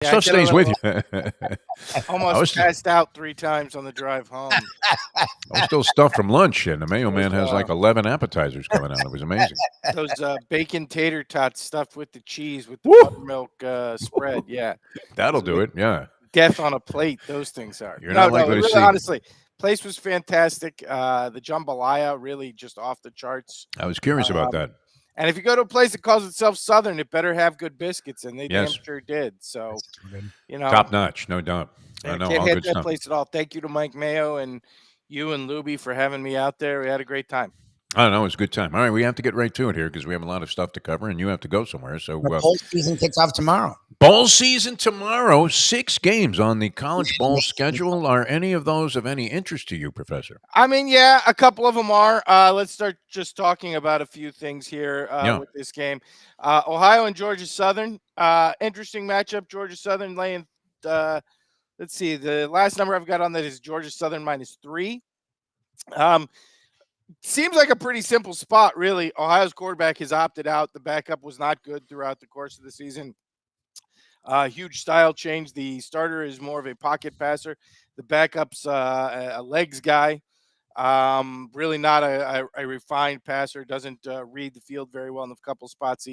Yeah, I Stuff did a stays with little you. I almost was passed out 3 times on the drive home. I was still stuffed from lunch, and the Mayo Those, Man has like 11 appetizers coming out. It was amazing. bacon tater tots stuffed with the cheese with the Woo! buttermilk, spread, yeah. That'll Those are do like it. Yeah, death on a plate, those things are. you're No, not no, likely it to really see. honestly, place was fantastic. The jambalaya really just off the charts. I was curious about Um, that. and if you go to a place that calls itself Southern, it better have good biscuits, and they damn Yes, sure did. So, That's good. you know, top notch, no doubt. I know, can't all hit good that stuff. place at all. Thank you to Mike Mayo and you and Lubie for having me out there. We had a great time. I don't know. It was a good time. All right, we have to get right to it here because we have a lot of stuff to cover, and you have to go somewhere. So, The bowl season kicks off tomorrow. ball season tomorrow. 6 games on the college ball schedule. Are any of those of any interest to you, Professor? I mean, yeah, a couple of them are. Let's start just talking about a few things here Yeah. with this game. Ohio and Georgia Southern. Interesting matchup. Georgia Southern laying. Let's see. The last number I've got on that is Georgia Southern -3. Seems like a pretty simple spot, really. Ohio's quarterback has opted out. The backup was not good throughout the course of the season. Huge style change. The starter is more of a pocket passer. The backup's a legs guy. Really not a refined passer. Doesn't read the field very well in the couple spots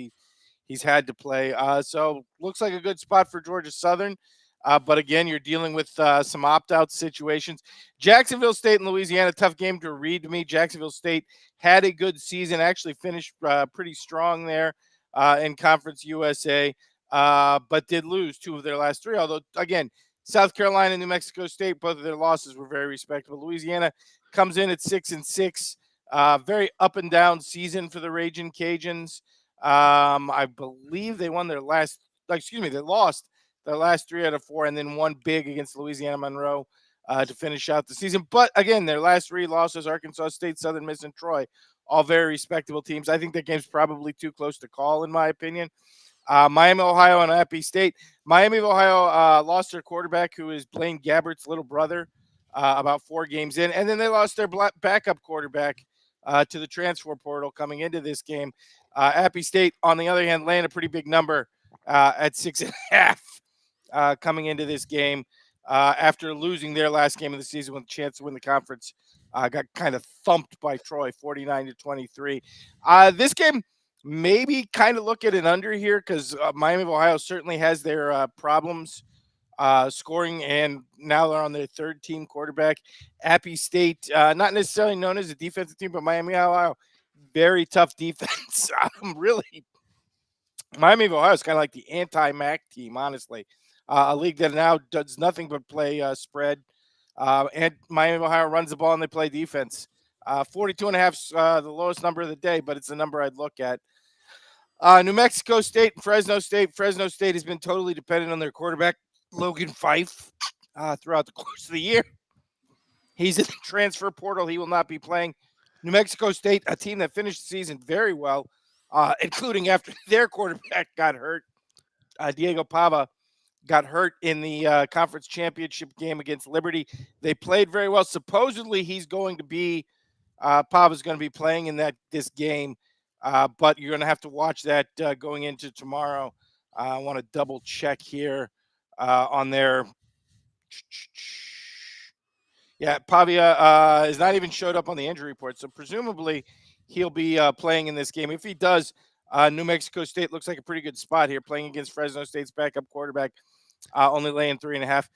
he's had to play. So looks like a good spot for Georgia Southern. But again, you're dealing with some opt-out situations. Jacksonville State and Louisiana, tough game to read to me. Jacksonville State had a good season, actually finished pretty strong there in Conference USA, but did lose 2 of their last 3. Although, again, South Carolina and New Mexico State, both of their losses were very respectable. Louisiana comes in at 6-6. Very up and down season for the Ragin' Cajuns. I believe they won their last. Excuse me, they lost their last 3 out of 4, and then one big against Louisiana Monroe to finish out the season. But again, their last 3 losses: Arkansas State, Southern Miss, and Troy, all very respectable teams. I think that game's probably too close to call, in my opinion. Miami, Ohio, and Appy State. Miami of Ohio lost their quarterback, who is Blaine Gabbert's little brother, about 4 games in. And then they lost their backup quarterback to the transfer portal coming into this game. Appy State, on the other hand, laying a pretty big number at 6.5 coming into this game after losing their last game of the season with a chance to win the conference. Got kind of thumped by Troy, 49-23. This game, maybe kind of look at an under here because Miami of Ohio certainly has their problems scoring, and now they're on their 3rd team quarterback. Appy State, not necessarily known as a defensive team, but Miami of Ohio, very tough defense. Really, Miami of Ohio is kind of like the anti-MAC team, honestly. A league that now does nothing but play spread. And Miami of Ohio runs the ball and they play defense. 42.5 is the lowest number of the day, but it's the number I'd look at. New Mexico State and Fresno State. Fresno State has been totally dependent on their quarterback, Logan Fife, throughout the course of the year. He's in the transfer portal. He will not be playing. New Mexico State, a team that finished the season very well, including after their quarterback got hurt. Diego Pava got hurt in the conference championship game against Liberty. They played very well. Supposedly, he's going to be Pava's going to be playing in this game, but you're going to have to watch that going into tomorrow. I want to double check here on their. Yeah, Pavia is not even showed up on the injury report, so presumably he'll be playing in this game. If he does, New Mexico State looks like a pretty good spot here, playing against Fresno State's backup quarterback, only laying 3.5.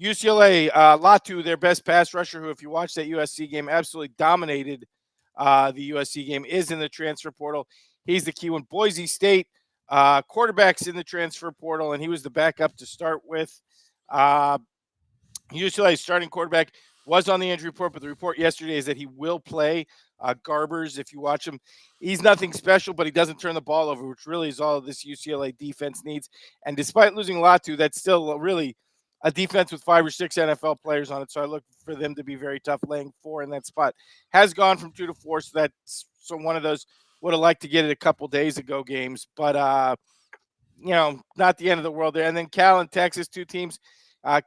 UCLA, Latu, their best pass rusher, who, if you watch that USC game, absolutely dominated the USC game, is in the transfer portal. He's the key one. Boise State, quarterback's in the transfer portal, and he was the backup to start with. UCLA's starting quarterback was on the injury report, but the report yesterday is that he will play. Garbers, if you watch him, he's nothing special, but he doesn't turn the ball over, which really is all this UCLA defense needs. And despite losing Latu, that's still really a defense with 5 or 6 NFL players on it. So I look for them to be very tough, laying 4 in that spot. Has gone from 2 to 4, so that's one of those would have liked to get it a couple days ago games, but not the end of the world there. And then Cal and Texas, 2 teams.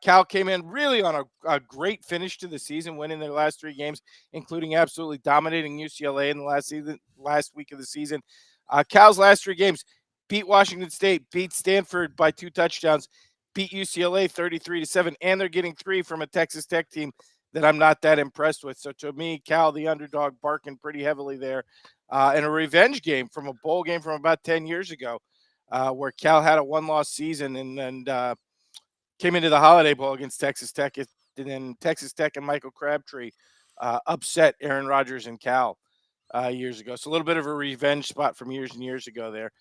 Cal came in really on a great finish to the season, winning their last 3 games, including absolutely dominating UCLA in the last week of the season. Cal's last 3 games: beat Washington State, beat Stanford by 2 touchdowns, beat UCLA 33-7, and they're getting 3 from a Texas Tech team that I'm not that impressed with. So to me, Cal, the underdog, barking pretty heavily there. In a revenge game from a bowl game from about 10 years ago, where Cal had a 1-loss season and came into the Holiday Bowl against Texas Tech. And then Texas Tech and Michael Crabtree upset Aaron Rodgers and Cal years ago. So a little bit of a revenge spot from years and years ago there.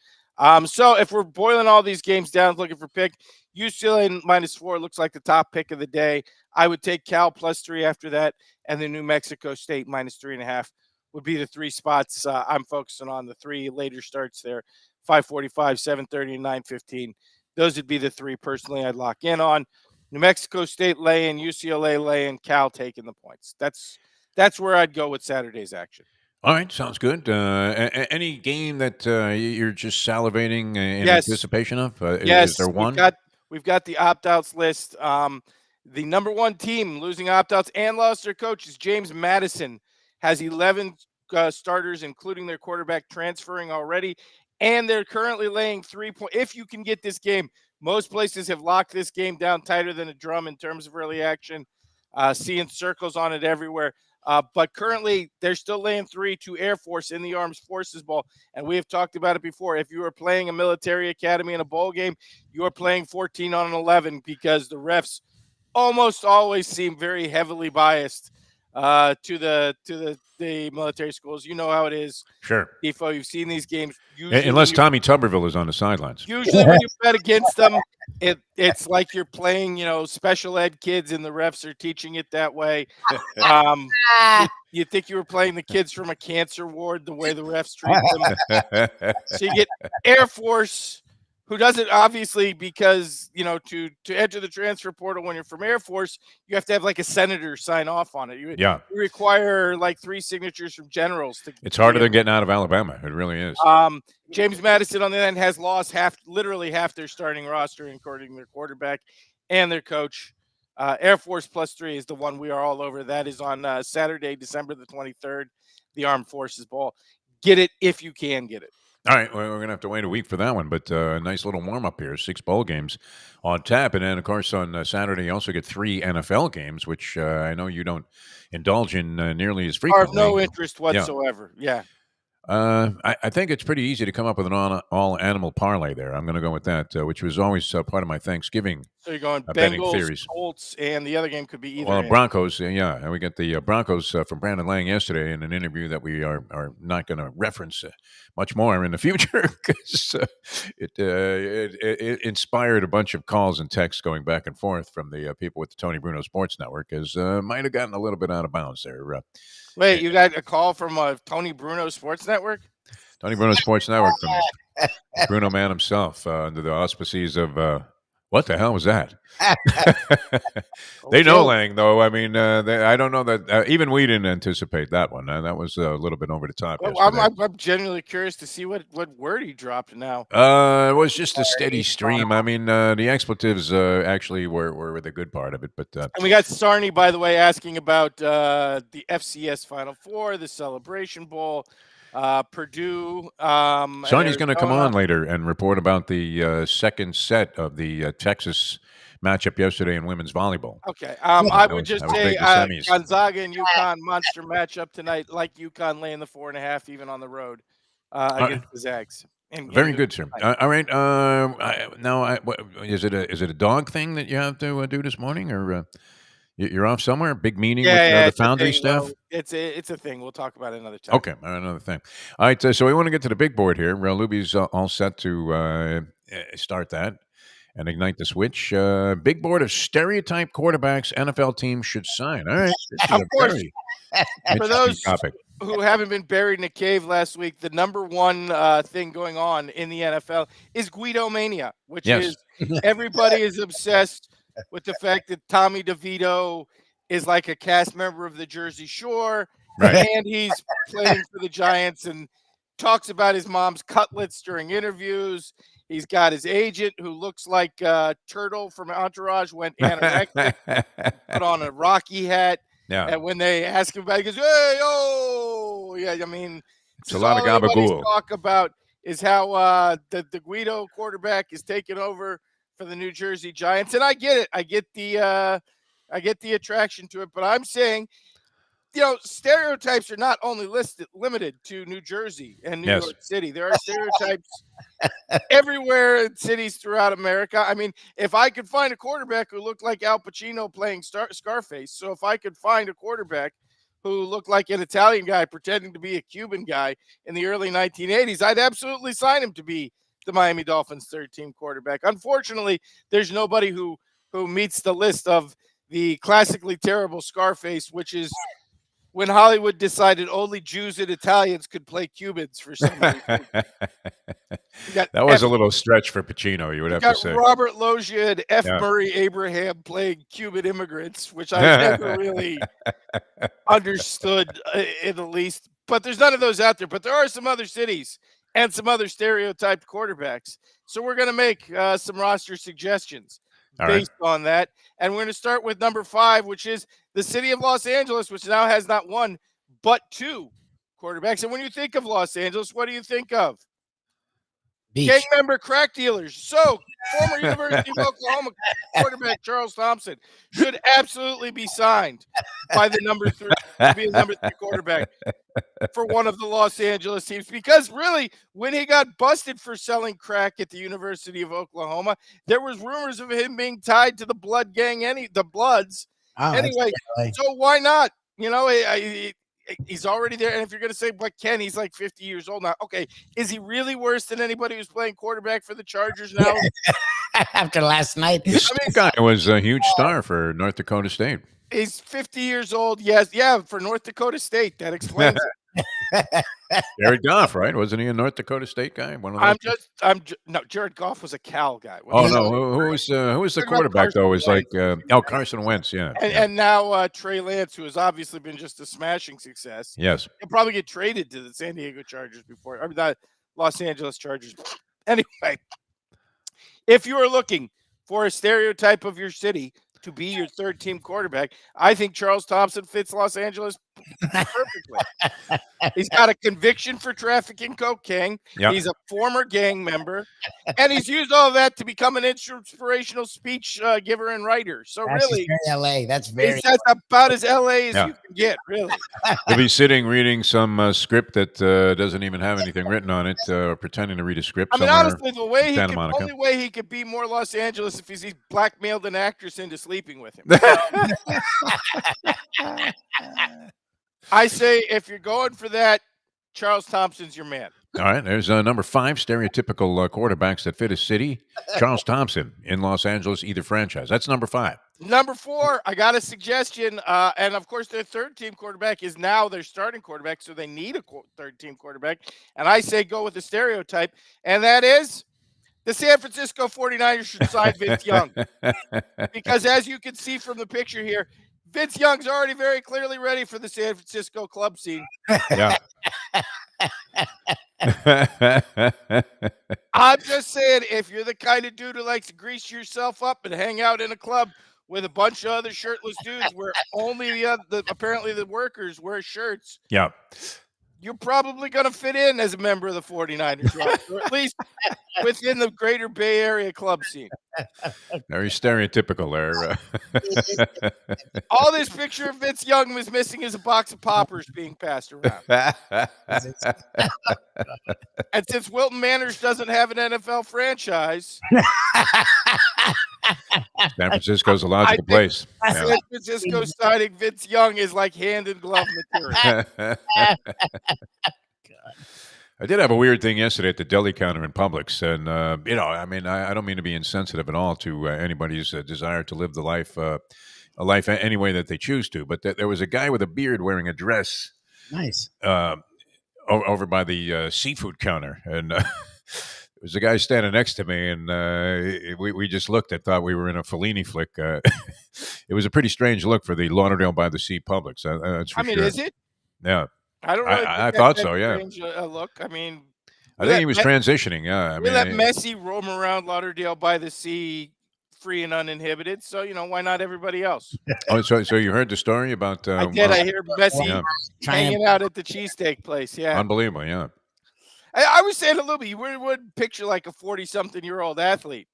So if we're boiling all these games down, looking for pick, UCLA -4 looks like the top pick of the day. I would take Cal +3 after that, and then New Mexico State -3.5 would be the 3 spots I'm focusing on. The 3 later starts there, 5:45, 7:30, and 9:15. Those would be the 3 personally I'd lock in on. New Mexico State laying, UCLA laying, Cal taking the points. That's where I'd go with Saturday's action. All right, sounds good. Any game that you're just salivating in Yes. anticipation of? Yes, Is there one? we've got the opt-outs list. The number 1 team losing opt-outs and lost their coach is James Madison. Has 11 starters, including their quarterback, transferring already, and they're currently laying 3 points. If you can get this game, most places have locked this game down tighter than a drum in terms of early action. Seeing circles on it everywhere. But currently, they're still laying 3 to Air Force in the Armed Forces Bowl. And we have talked about it before. If you are playing a military academy in a bowl game, you are playing 14 on an 11 because the refs almost always seem very heavily biased to the military schools. You know how it is. Sure. Defo, you've seen these games. Usually Unless Tommy Tuberville is on the sidelines. Usually when you bet against them, it's like you're playing, special ed kids and the refs are teaching it that way. You think you were playing the kids from a cancer ward the way the refs treat them. So you get Air Force, who does it obviously because, to enter the transfer portal when you're from Air Force, you have to have like a senator sign off on it. You require like 3 signatures from generals. It's harder than getting out of Alabama. It really is. James Madison on the end has lost literally half their starting roster, including their quarterback and their coach. Air Force +3 is the one we are all over. That is on Saturday, December the 23rd, the Armed Forces Bowl. Get it if you can get it. All right, well, we're going to have to wait a week for that one, but a nice little warm-up here, 6 bowl games on tap. And then, of course, on Saturday, you also get 3 NFL games, which I know you don't indulge in nearly as frequently. I have no interest whatsoever, yeah. I think it's pretty easy to come up with an all-animal parlay there. I'm going to go with that, which was always part of my Thanksgiving. So you're going betting Bengals, theories. Colts, and the other game could be either. Well, Broncos, yeah. And we got the Broncos from Brandon Lang yesterday in an interview that we are not going to reference much more in the future because it inspired a bunch of calls and texts going back and forth from the people with the Tony Bruno Sports Network, as might have gotten a little bit out of bounds there. Wait, you got a call from Tony Bruno Sports Network? Tony Bruno Sports Network from Bruno Man himself under the auspices of what the hell was that? They know Lang, though. I mean, I don't know that even we didn't anticipate that one. That was a little bit over the top. Well, I'm genuinely curious to see what word he dropped now. It was just a steady stream. I mean, the expletives actually were the good part of it. But and we got Sarney, by the way, asking about the FCS Final Four, the Celebration Bowl. Purdue. Sonny's going to come on later and report about the second set of the Texas matchup yesterday in women's volleyball. Okay. I would just say Gonzaga and UConn monster matchup tonight, like UConn laying the 4.5 even on the road against the Zags. Very good, sir. All right. Now, is it a dog thing that you have to do this morning, or you're off somewhere? A big meeting with the Foundry staff? Well, it's a thing. We'll talk about it another time. Okay, another thing. All right, so we want to get to the big board here. Lubie's all set to start that and ignite the switch. Big board of stereotype quarterbacks NFL teams should sign. All right. This is of course. For those topic. Who haven't been buried in a cave last week, the number one thing going on in the NFL is Guido Mania, which is everybody is obsessed with the fact that Tommy DeVito is like a cast member of the Jersey Shore, and he's playing for the Giants and talks about his mom's cutlets during interviews. He's got his agent who looks like Turtle from Entourage, went anorexic, put on a Rocky hat. Yeah. And when they ask him about it, he goes, "Hey, oh, yeah." I mean, it's a lot of gabagool. Talk about is how the Guido quarterback is taking over for the New Jersey Giants, and I get it. I get the attraction to it, but I'm saying, stereotypes are not only limited to New Jersey and New Yes. York City. There are stereotypes everywhere in cities throughout America. I mean, if I could find a quarterback who looked like Al Pacino playing Scarface, so if I could find a quarterback who looked like an Italian guy pretending to be a Cuban guy in the early 1980s, I'd absolutely sign him to be the Miami Dolphins' third-team quarterback. Unfortunately, there's nobody who meets the list of the classically terrible Scarface, which is when Hollywood decided only Jews and Italians could play Cubans for some reason. That was a little stretch for Pacino, you would have to say. Robert Loggia and F. Yeah. Murray Abraham playing Cuban immigrants, which I never really understood in the least. But there's none of those out there. But there are some other cities and some other stereotyped quarterbacks. So we're going to make some roster suggestions based on that. And we're going to start with number 5, which is the city of Los Angeles, which now has not one, but 2 quarterbacks. And when you think of Los Angeles, what do you think of? Beach. Gang member crack dealers. So, former University of Oklahoma quarterback Charles Thompson should absolutely be signed by the number 3 to be a number 3 quarterback for one of the Los Angeles teams. Because really, when he got busted for selling crack at the University of Oklahoma, there was rumors of him being tied to the blood gang, the Bloods. Oh, Anyway, so why not? He's already there. And if you're going to say, but Ken, he's like 50 years old now. Okay. Is he really worse than anybody who's playing quarterback for the Chargers now? After last night. This guy was a huge star for North Dakota State. He's 50 years old. Yes. Yeah. For North Dakota State. That explains it. Jared Goff, right? Wasn't he a North Dakota State guy? One of those no, Jared Goff was a Cal guy. Oh, no. Who was the quarterback, though? Was like, Carson Wentz, yeah. And now Trey Lance, who has obviously been just a smashing success. Yes. He'll probably get traded to the San Diego Chargers before, or the Los Angeles Chargers. Anyway, if you are looking for a stereotype of your city to be your third-team quarterback, I think Charles Thompson fits Los Angeles perfectly. He's got a conviction for trafficking cocaine. Yep. He's a former gang member, and he's used all of that to become an inspirational speech giver and writer. So that's really, very LA. That's about as LA as you can get, really. He'll be sitting reading some script that doesn't even have anything written on it, or pretending to read a script. I mean, honestly, the only way he could be more Los Angeles if he's blackmailed an actress into sleeping with him. I say if you're going for that, Charles Thompson's your man. All right, there's number 5, stereotypical quarterbacks that fit a city. Charles Thompson in Los Angeles, either franchise. That's number 5. Number 4, I got a suggestion. And, of course, their third-team quarterback is now their starting quarterback, so they need a third-team quarterback. And I say go with the stereotype, and that is the San Francisco 49ers should sign Vince Young. Because as you can see from the picture here, Vince Young's already very clearly ready for the San Francisco club scene. Yeah. I'm just saying, if you're the kind of dude who likes to grease yourself up and hang out in a club with a bunch of other shirtless dudes where only apparently the workers wear shirts, yeah, you're probably going to fit in as a member of the 49ers, or at least within the greater Bay Area club scene. Very stereotypical there. All this picture of Vince Young was missing is a box of poppers being passed around. And since Wilton Manors doesn't have an NFL franchise, San Francisco's a logical place. San Francisco signing Vince Young is like hand in glove material. I did have a weird thing yesterday at the deli counter in Publix, and I mean, I don't mean to be insensitive at all to anybody's desire to live a life any way that they choose to, but there was a guy with a beard wearing a dress, nice, over by the seafood counter, and there was a guy standing next to me, and we just looked and thought we were in a Fellini flick. It was a pretty strange look for the Lauderdale by the Sea Publix. That's for sure. Is it? Yeah. I don't really I thought so, yeah. Strange, look. I mean, I think he was transitioning, yeah. I mean, let Messi roam around Lauderdale by the Sea free and uninhibited, so, why not everybody else? Oh, so you heard the story about... I did. I hear Messi hanging out at the cheesesteak place, yeah. Unbelievable, yeah. I was saying to Lubie, you would picture like a 40-something-year-old athlete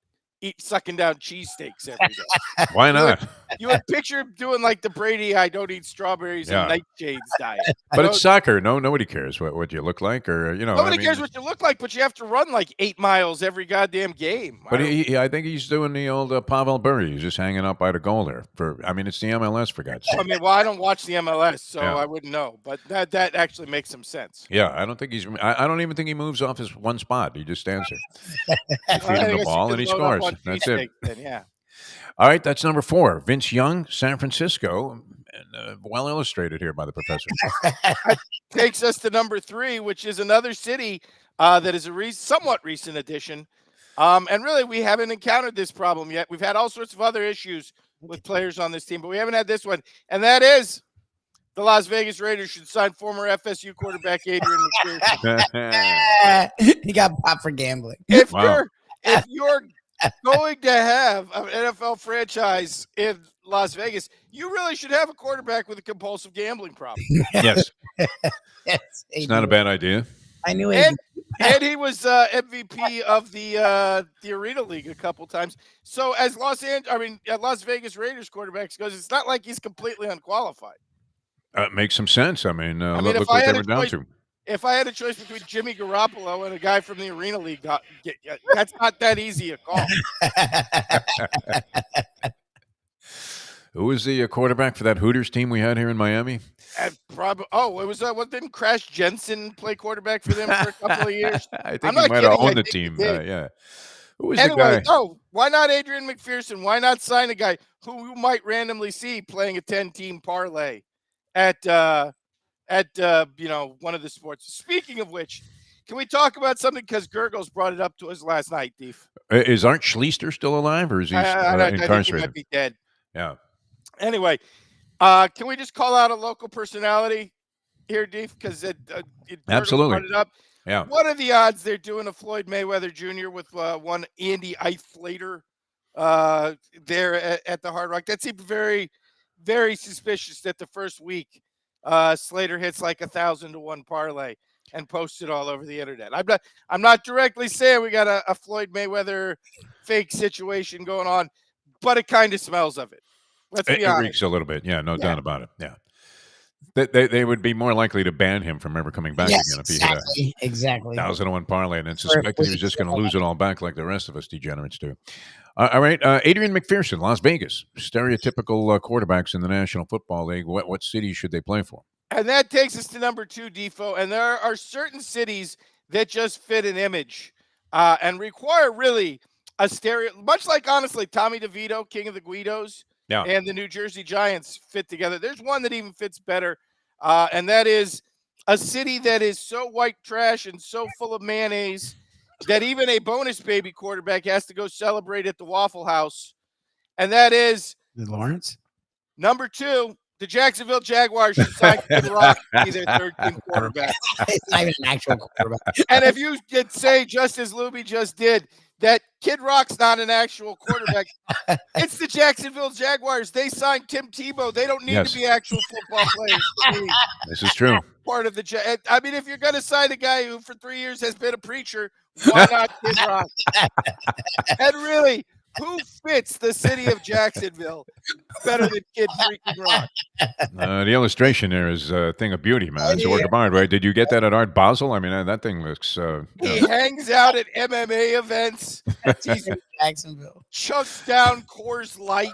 sucking down cheesesteaks every day. Why not? You would picture him doing like the Brady I don't eat strawberries and nightshades diet. But it's soccer. Nobody cares what you look like, or Nobody cares what you look like, but you have to run like 8 miles every goddamn game. But I think he's doing the old Pavel Bure. He's just hanging up by the goal there. It's the MLS, for God's sake. I mean, well, I don't watch the MLS, so I wouldn't know. But that actually makes some sense. Yeah, I don't think he's. I don't even think he moves off his one spot. He just stands there. You feed him the ball and he scores. That's it. Then, yeah. All right, that's number 4. Vince Young, San Francisco, and well illustrated here by the professor. Takes us to number 3, which is another city that is a somewhat recent addition. And really, we haven't encountered this problem yet. We've had all sorts of other issues with players on this team, but we haven't had this one. And that is the Las Vegas Raiders should sign former FSU quarterback Adrian McPherson. He got popped for gambling. If you're going to have an NFL franchise in Las Vegas, you really should have a quarterback with a compulsive gambling problem. Yes. Yes, It's not a bad idea. I knew it. And he was MVP of the Arena League a couple times. So as Las Vegas Raiders quarterbacks goes, it's not like he's completely unqualified. Makes some sense. Look if what they were down to. If I had a choice between Jimmy Garoppolo and a guy from the Arena League, that's not that easy a call. Who was the quarterback for that Hooters team we had here in Miami? It was didn't Crash Jensen play quarterback for them for a couple of years? I think he might have owned the team. Yeah. Who was the guy? Why not Adrian McPherson? Why not sign a guy who you might randomly see playing a 10-team parlay at one of the sports? Speaking of which, can we talk about something? Because Gurgles brought it up to us last night, Deef. Is Art Schleister still alive, or is he incarcerated? I think he might be dead. Yeah. Anyway, can we just call out a local personality here, Deef? Because absolutely brought it up. Yeah. What are the odds they're doing a Floyd Mayweather Jr. with one Andy Eiflater there at the Hard Rock? That seemed very, very suspicious that the first week Slater hits like 1,000-to-1 parlay and posts it all over the internet. I'm not directly saying we got a Floyd Mayweather fake situation going on, but it kind of smells of it. Let's be honest. It reeks a little bit. Yeah, no doubt about it. Yeah. They would be more likely to ban him from ever coming back again if he hit a 1,000-to-1 parlay and then suspected he was just going to lose it all back like the rest of us degenerates do. All right, Adrian McPherson, Las Vegas, stereotypical quarterbacks in the National Football League. What city should they play for? And that takes us to number 2, Defo. And there are certain cities that just fit an image and require really a much like, honestly, Tommy DeVito, King of the Guidos, and the New Jersey Giants fit together. There's one that even fits better, and that is a city that is so white trash and so full of mayonnaise that even a bonus baby quarterback has to go celebrate at the Waffle House, and that is Lawrence. Number 2, the Jacksonville Jaguars should sign Kid Rock to be their third-team quarterback. It's not even an actual quarterback. And if you did say, just as Lubie just did, that Kid Rock's not an actual quarterback, it's the Jacksonville Jaguars. They signed Tim Tebow. They don't need to be actual football players. This is true. Part of the if you're going to sign a guy who for 3 years has been a preacher, why not Kid Rock? And really, who fits the city of Jacksonville better than Kid freaking Rock? The illustration there is a thing of beauty, man. It's a work of art, right? Did you get that at Art Basel? That thing looks... he hangs out at MMA events. He's in Jacksonville. Chugs down Coors Light.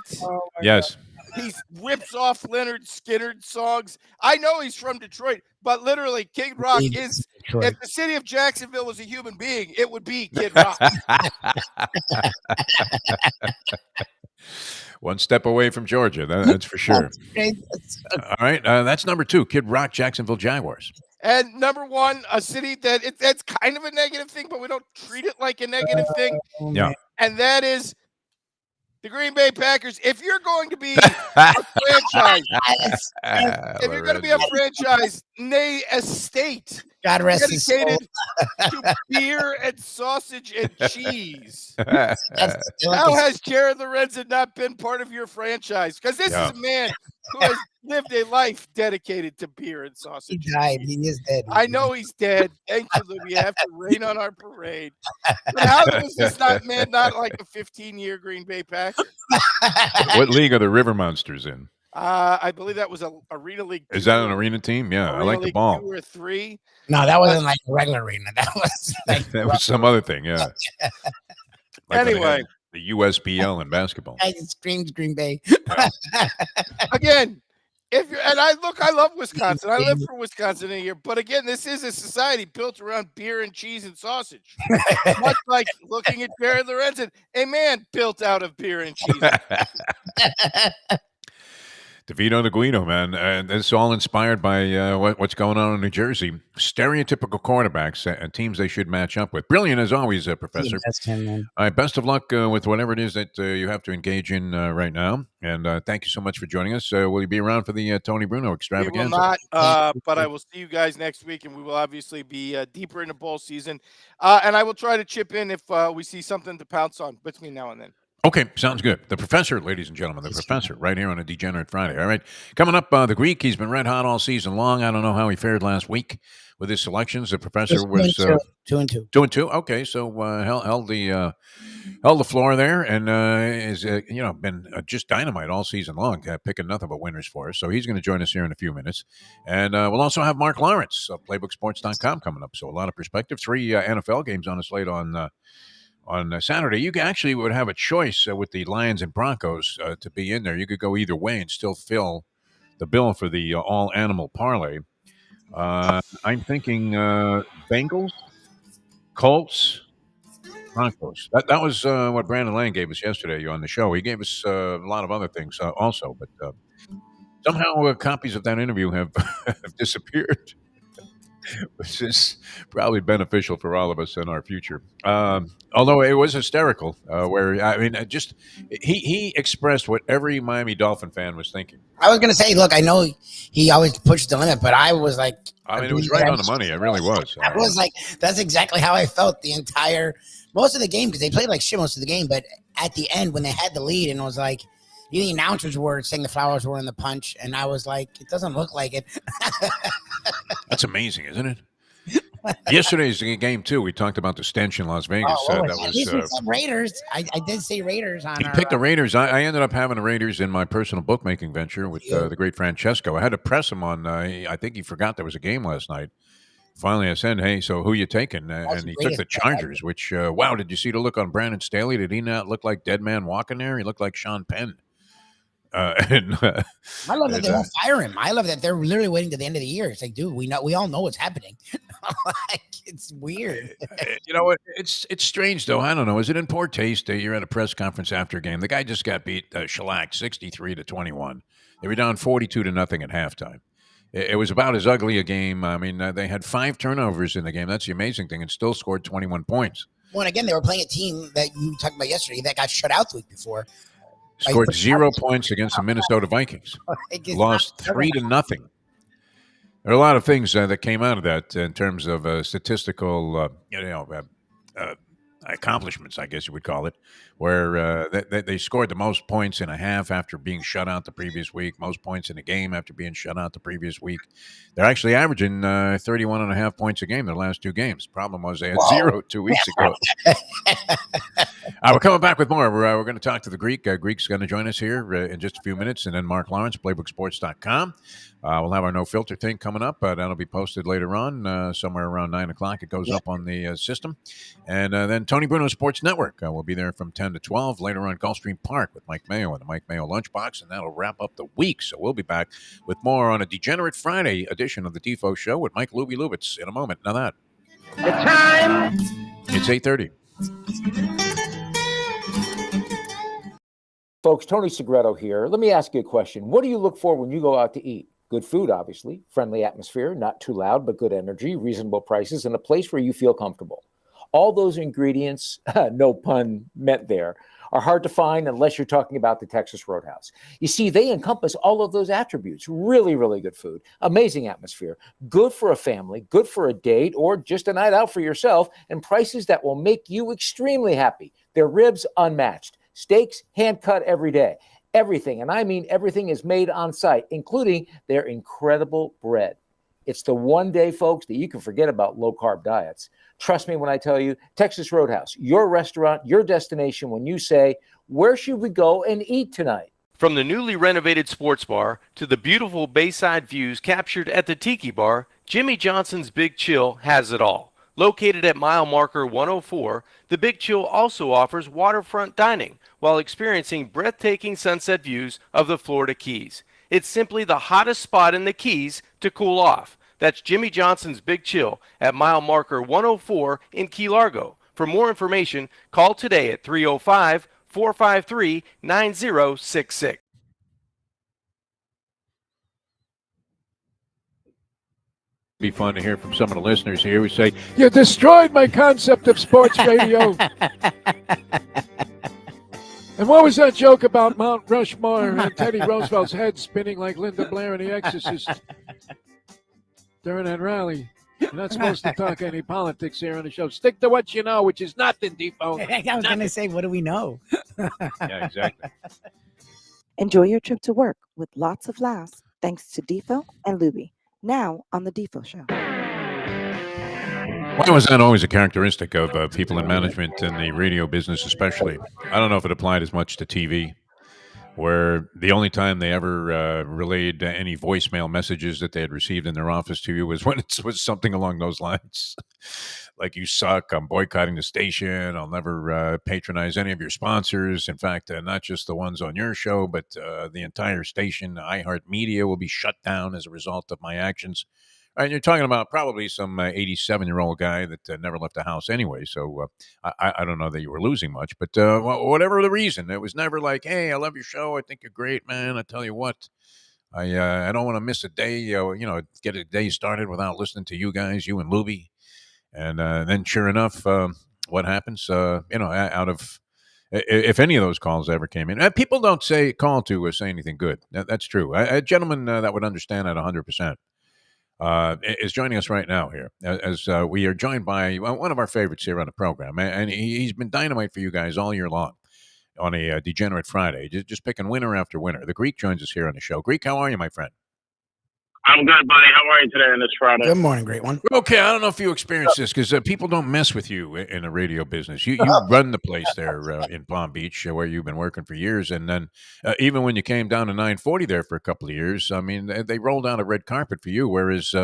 Yes. He rips off Leonard Skinner songs. I know he's from Detroit, but literally, Kid Rock is... If the city of Jacksonville was a human being, it would be Kid Rock. One step away from Georgia, that's for sure. All right, that's number 2, Kid Rock, Jacksonville Jaguars. And number 1, a city that's kind of a negative thing, but we don't treat it like a negative thing. Yeah. And that is the Green Bay Packers. If you're going to be a franchise, nay estate God rest his soul. dedicated to beer and sausage and cheese. That's still like How a- has Jared Lorenzen not been part of your franchise? Because this Yeah. is a man who has lived a life dedicated to beer and he sausage. died. He is dead. I know he's dead. Thank you, Lubie. You have to rain on our parade. But how was this man not like a 15-year Green Bay Packer? What league are the River Monsters in? I believe that was a Arena League 2. Is that an arena team? Yeah, I Arena like the League ball. 2 or 3. No, that wasn't like a regular arena. That was like That was some other thing, yeah. Like when they Anyway. had the USBL in basketball. I just screamed Green Bay. Again, I love Wisconsin. I lived for Wisconsin a year. But again, this is a society built around beer and cheese and sausage. Much like looking at Jared Lorenzen, a man built out of beer and cheese. DeVito the Guido, man. And this is all inspired by what's going on in New Jersey. Stereotypical quarterbacks and teams they should match up with. Brilliant as always, Professor. That's him, man. All right, best of luck with whatever it is that you have to engage in right now. And thank you so much for joining us. Will you be around for the Tony Bruno We will extravaganza? not, but I will see you guys next week, and we will obviously be deeper into bowl season. And I will try to chip in if we see something to pounce on between now and then. Okay, sounds good. The Professor, ladies and gentlemen, the Professor, right here on a Degenerate Friday. All right, coming up, the Greek. He's been red hot all season long. I don't know how he fared last week with his selections. The Professor was 2-2. 2-2. Okay, so held the floor there, and is been just dynamite all season long, picking nothing but winners for us. So he's going to join us here in a few minutes, and we'll also have Mark Lawrence of PlaybookSports.com coming up. So a lot of perspective. 3 NFL games on the slate on Saturday. You actually would have a choice with the Lions and Broncos to be in there. You could go either way and still fill the bill for the all-animal parlay. I'm thinking Bengals, Colts, Broncos. That was what Brandon Lane gave us yesterday on the show. He gave us a lot of other things also, but somehow copies of that interview have, have disappeared. Which is probably beneficial for all of us in our future. Although it was hysterical, where I mean, he expressed what every Miami Dolphin fan was thinking. I was gonna say, look, I know he always pushed the limit, but I was like, I mean, it was right on the money. It really was. I was like, that's exactly how I felt the entire most of the game, because they played like shit most of the game. But at the end, when they had the lead, and it was like, the announcers were saying the Flowers were in the punch, and I was like, it doesn't look like it. That's amazing, isn't it? Yesterday's game too. We talked about the stench in Las Vegas. At least we said Raiders. I did say Raiders on. He picked the Raiders. I ended up having the Raiders in my personal bookmaking venture with the great Francesco. I had to press him on. I think he forgot there was a game last night. Finally, I said, "Hey, so who you taking?" And he took the Chargers. Which, wow! Did you see the look on Brandon Staley? Did he not look like Dead Man Walking there? He looked like Sean Penn. I love that they won't fire him. I love that they're literally waiting to the end of the year. It's like, dude, we all know what's happening. Like, it's weird. You know what? It's strange though. I don't know. Is it in poor taste that you're at a press conference after a game? The guy just got beat, shellacked 63-21. They were down 42-0 at halftime. It was about as ugly a game. I mean, they had 5 turnovers in the game. That's the amazing thing, and still scored 21 points. Well, and again, they were playing a team that you talked about yesterday that got shut out the week before. Scored 0 points against the Minnesota Vikings. Lost 3-0. There are a lot of things that came out of that in terms of statistical, accomplishments, I guess you would call it, where they scored the most points in a half after being shut out the previous week, most points in a game after being shut out the previous week. They're actually averaging 31.5 points a game in the last 2 games. Problem was they had 0 2 weeks ago. We're coming back with more. We're going to talk to the Greek. Greek's going to join us here in just a few minutes, and then Mark Lawrence, PlaybookSports.com. We'll have our no filter thing coming up. That'll be posted later on, somewhere around 9 o'clock. It goes up on the system. And then Tony Bruno Sports Network. We'll be there from 10 to 12. Later on, Gulfstream Park with Mike Mayo and the Mike Mayo Lunchbox. And that'll wrap up the week. So we'll be back with more on a Degenerate Friday edition of the Defo Show with Mike Lubie Lubitz in a moment. Now that. The time. It's 8:30. Folks, Tony Segreto here. Let me ask you a question. What do you look for when you go out to eat? Good food, obviously, friendly atmosphere, not too loud, but good energy, reasonable prices, and a place where you feel comfortable. All those ingredients, no pun meant there, are hard to find unless you're talking about the Texas Roadhouse. You see, they encompass all of those attributes. Really, really good food, amazing atmosphere, good for a family, good for a date, or just a night out for yourself, and prices that will make you extremely happy. Their ribs unmatched, steaks hand cut every day. Everything, and I mean everything, is made on site, including their incredible bread. It's the one day, folks, that you can forget about low-carb diets. Trust me when I tell you, Texas Roadhouse, your restaurant, your destination when you say, where should we go and eat tonight? From the newly renovated sports bar to the beautiful bayside views captured at the Tiki Bar, Jimmy Johnson's Big Chill has it all. Located at mile marker 104, the Big Chill also offers waterfront dining while experiencing breathtaking sunset views of the Florida Keys. It's simply the hottest spot in the Keys to cool off. That's Jimmy Johnson's Big Chill at mile marker 104 in Key Largo. For more information, call today at 305-453-9066. Be fun to hear from some of the listeners here. We say, you destroyed my concept of sports radio. And what was that joke about Mount Rushmore and Teddy Roosevelt's head spinning like Linda Blair in The Exorcist during that rally? You're not supposed to talk any politics here on the show. Stick to what you know, which is nothing, Defo. I was going to say, what do we know? Yeah, exactly. Enjoy your trip to work with lots of laughs thanks to Defo and Lubie. Now on the Defo Show. Why was that always a characteristic of people in management in the radio business especially? I don't know if it applied as much to TV, where the only time they ever relayed any voicemail messages that they had received in their office to you was when it was something along those lines. Like, you suck, I'm boycotting the station, I'll never patronize any of your sponsors. In fact, not just the ones on your show, but the entire station, iHeartMedia, will be shut down as a result of my actions. And you're talking about probably some 87-year-old guy that never left the house anyway. So I don't know that you were losing much, but whatever the reason, it was never like, hey, I love your show, I think you're great, man. I tell you what, I don't want to miss a day, get a day started without listening to you guys, you and Lubie. And then sure enough, what happens, out of, if any of those calls ever came in, people don't call to say anything good. That's true. A gentleman that would understand that 100%. Is joining us right now here as we are joined by one of our favorites here on the program. And he's been dynamite for you guys all year long on a Degenerate Friday, just picking winner after winner. The Greek joins us here on the show. Greek, how are you, my friend? I'm good, buddy. How are you today on this Friday? Good morning, great one. Okay, I don't know if you experienced this because people don't mess with you in the radio business. You run the place there in Palm Beach where you've been working for years. And then even when you came down to 940 there for a couple of years, I mean, they rolled out a red carpet for you. Whereas,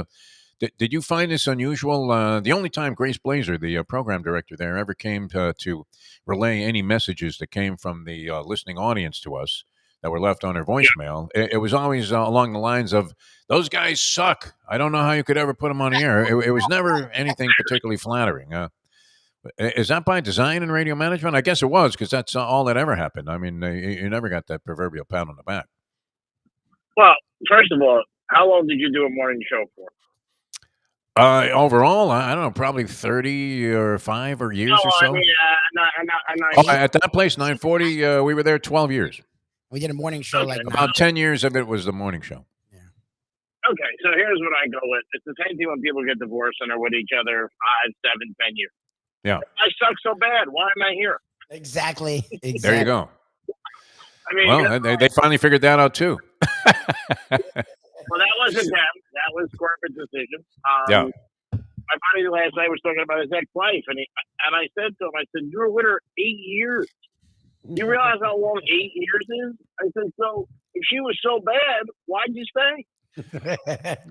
did you find this unusual? The only time Grace Blazer, the program director there, ever came to relay any messages that came from the listening audience to us that were left on her voicemail, it was always along the lines of, those guys suck. I don't know how you could ever put them on the air. It was never anything particularly flattering. Is that by design in radio management? I guess it was, because that's all that ever happened. I mean, you never got that proverbial pat on the back. Well, first of all, how long did you do a morning show for? Overall, I don't know, probably 30 or 5 or years or so. I mean, At that place, 940, we were there 12 years. We did a morning show Okay. like About 10 years of it was the morning show. Okay, so here's what I go with. It's the same thing when people get divorced and are with each other 5, 7, 10 years. Yeah. I suck so bad. Why am I here? Exactly. There you go. I mean, Well, they finally figured that out too. Well, that wasn't them. That was corporate decision. Yeah. My buddy last night was talking about his ex-wife, and I said to him, I said, you're with her 8 years. You realize how long 8 years is? I said, so if she was so bad, why'd you stay?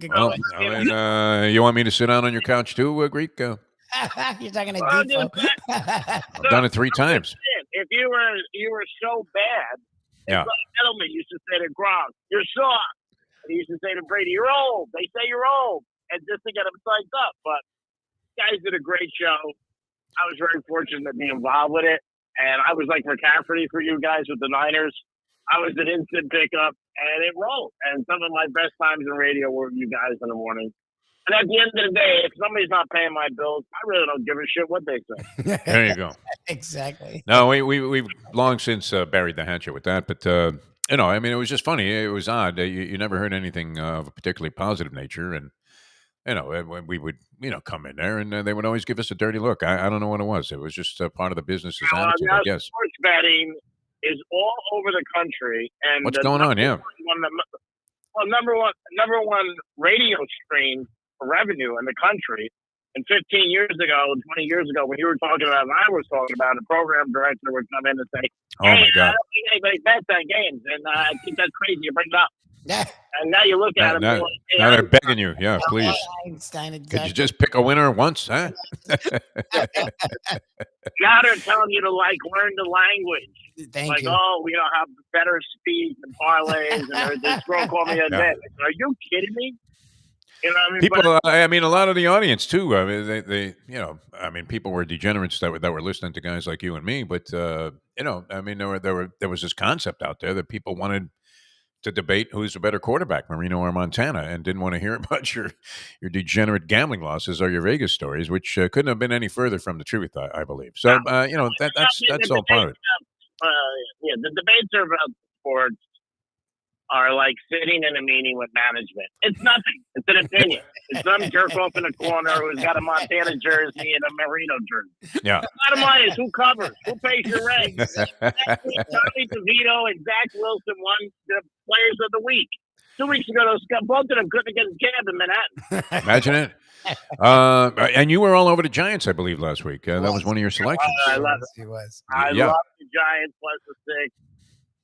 Well, I mean, you want me to sit down on your couch too, Greek? You're talking to Well, Defo. I've done it 3 times. If you were so bad, Yeah. it's like Edelman used to say to Gronk, you're soft. And he used to say to Brady, you're old. They say you're old. And just to get him psyched up. But guys did a great show. I was very fortunate to be involved with it. And I was like McCaffrey for you guys with the Niners. I was an instant pickup, and it rolled. And some of my best times in radio were with you guys in the morning. And at the end of the day, if somebody's not paying my bills, I really don't give a shit what they say. There you go. Exactly. No, we've long since buried the hatchet with that. But I mean, it was just funny. It was odd. You never heard anything of a particularly positive nature, and when we would come in there, and they would always give us a dirty look. I don't know what it was. It was just part of the business's attitude, I guess. Sports betting is all over the country, and What's going on? Yeah. Number one radio stream for revenue in the country. And 15 years ago, 20 years ago, when you were talking about, and I was talking about, a program director would come in and say, "Oh my God, I don't think anybody bets on games," and I think that's crazy. You bring it up. Yeah. And now you look at it. Now they're begging you, yeah, please. Einstein, exactly. Could you just pick a winner once, huh? Now they're telling you to learn the language. Thank you. Have better speeds and parlays, and this girl called me a bet. Are you kidding me? You know what I mean? People, I mean, a lot of the audience too. I mean, they people were degenerates that were listening to guys like you and me. But I mean, there was this concept out there that people wanted to debate who's a better quarterback, Marino or Montana, and didn't want to hear about your degenerate gambling losses or your Vegas stories, which couldn't have been any further from the truth, I believe. So, that's all part of it. The debates are about sports are like sitting in a meeting with management. It's nothing. It's an opinion. It's some jerk off in a corner who's got a Montana jersey and a Marino jersey. Yeah. The bottom line is who covers, who pays your rent. Tommy DeVito and Zach Wilson won the Players of the Week. 2 weeks ago, both of them couldn't get a cab in Manhattan. Imagine it. And you were all over the Giants, I believe, last week. That was one of your selections. I love it. He was. I love the Giants plus the 6.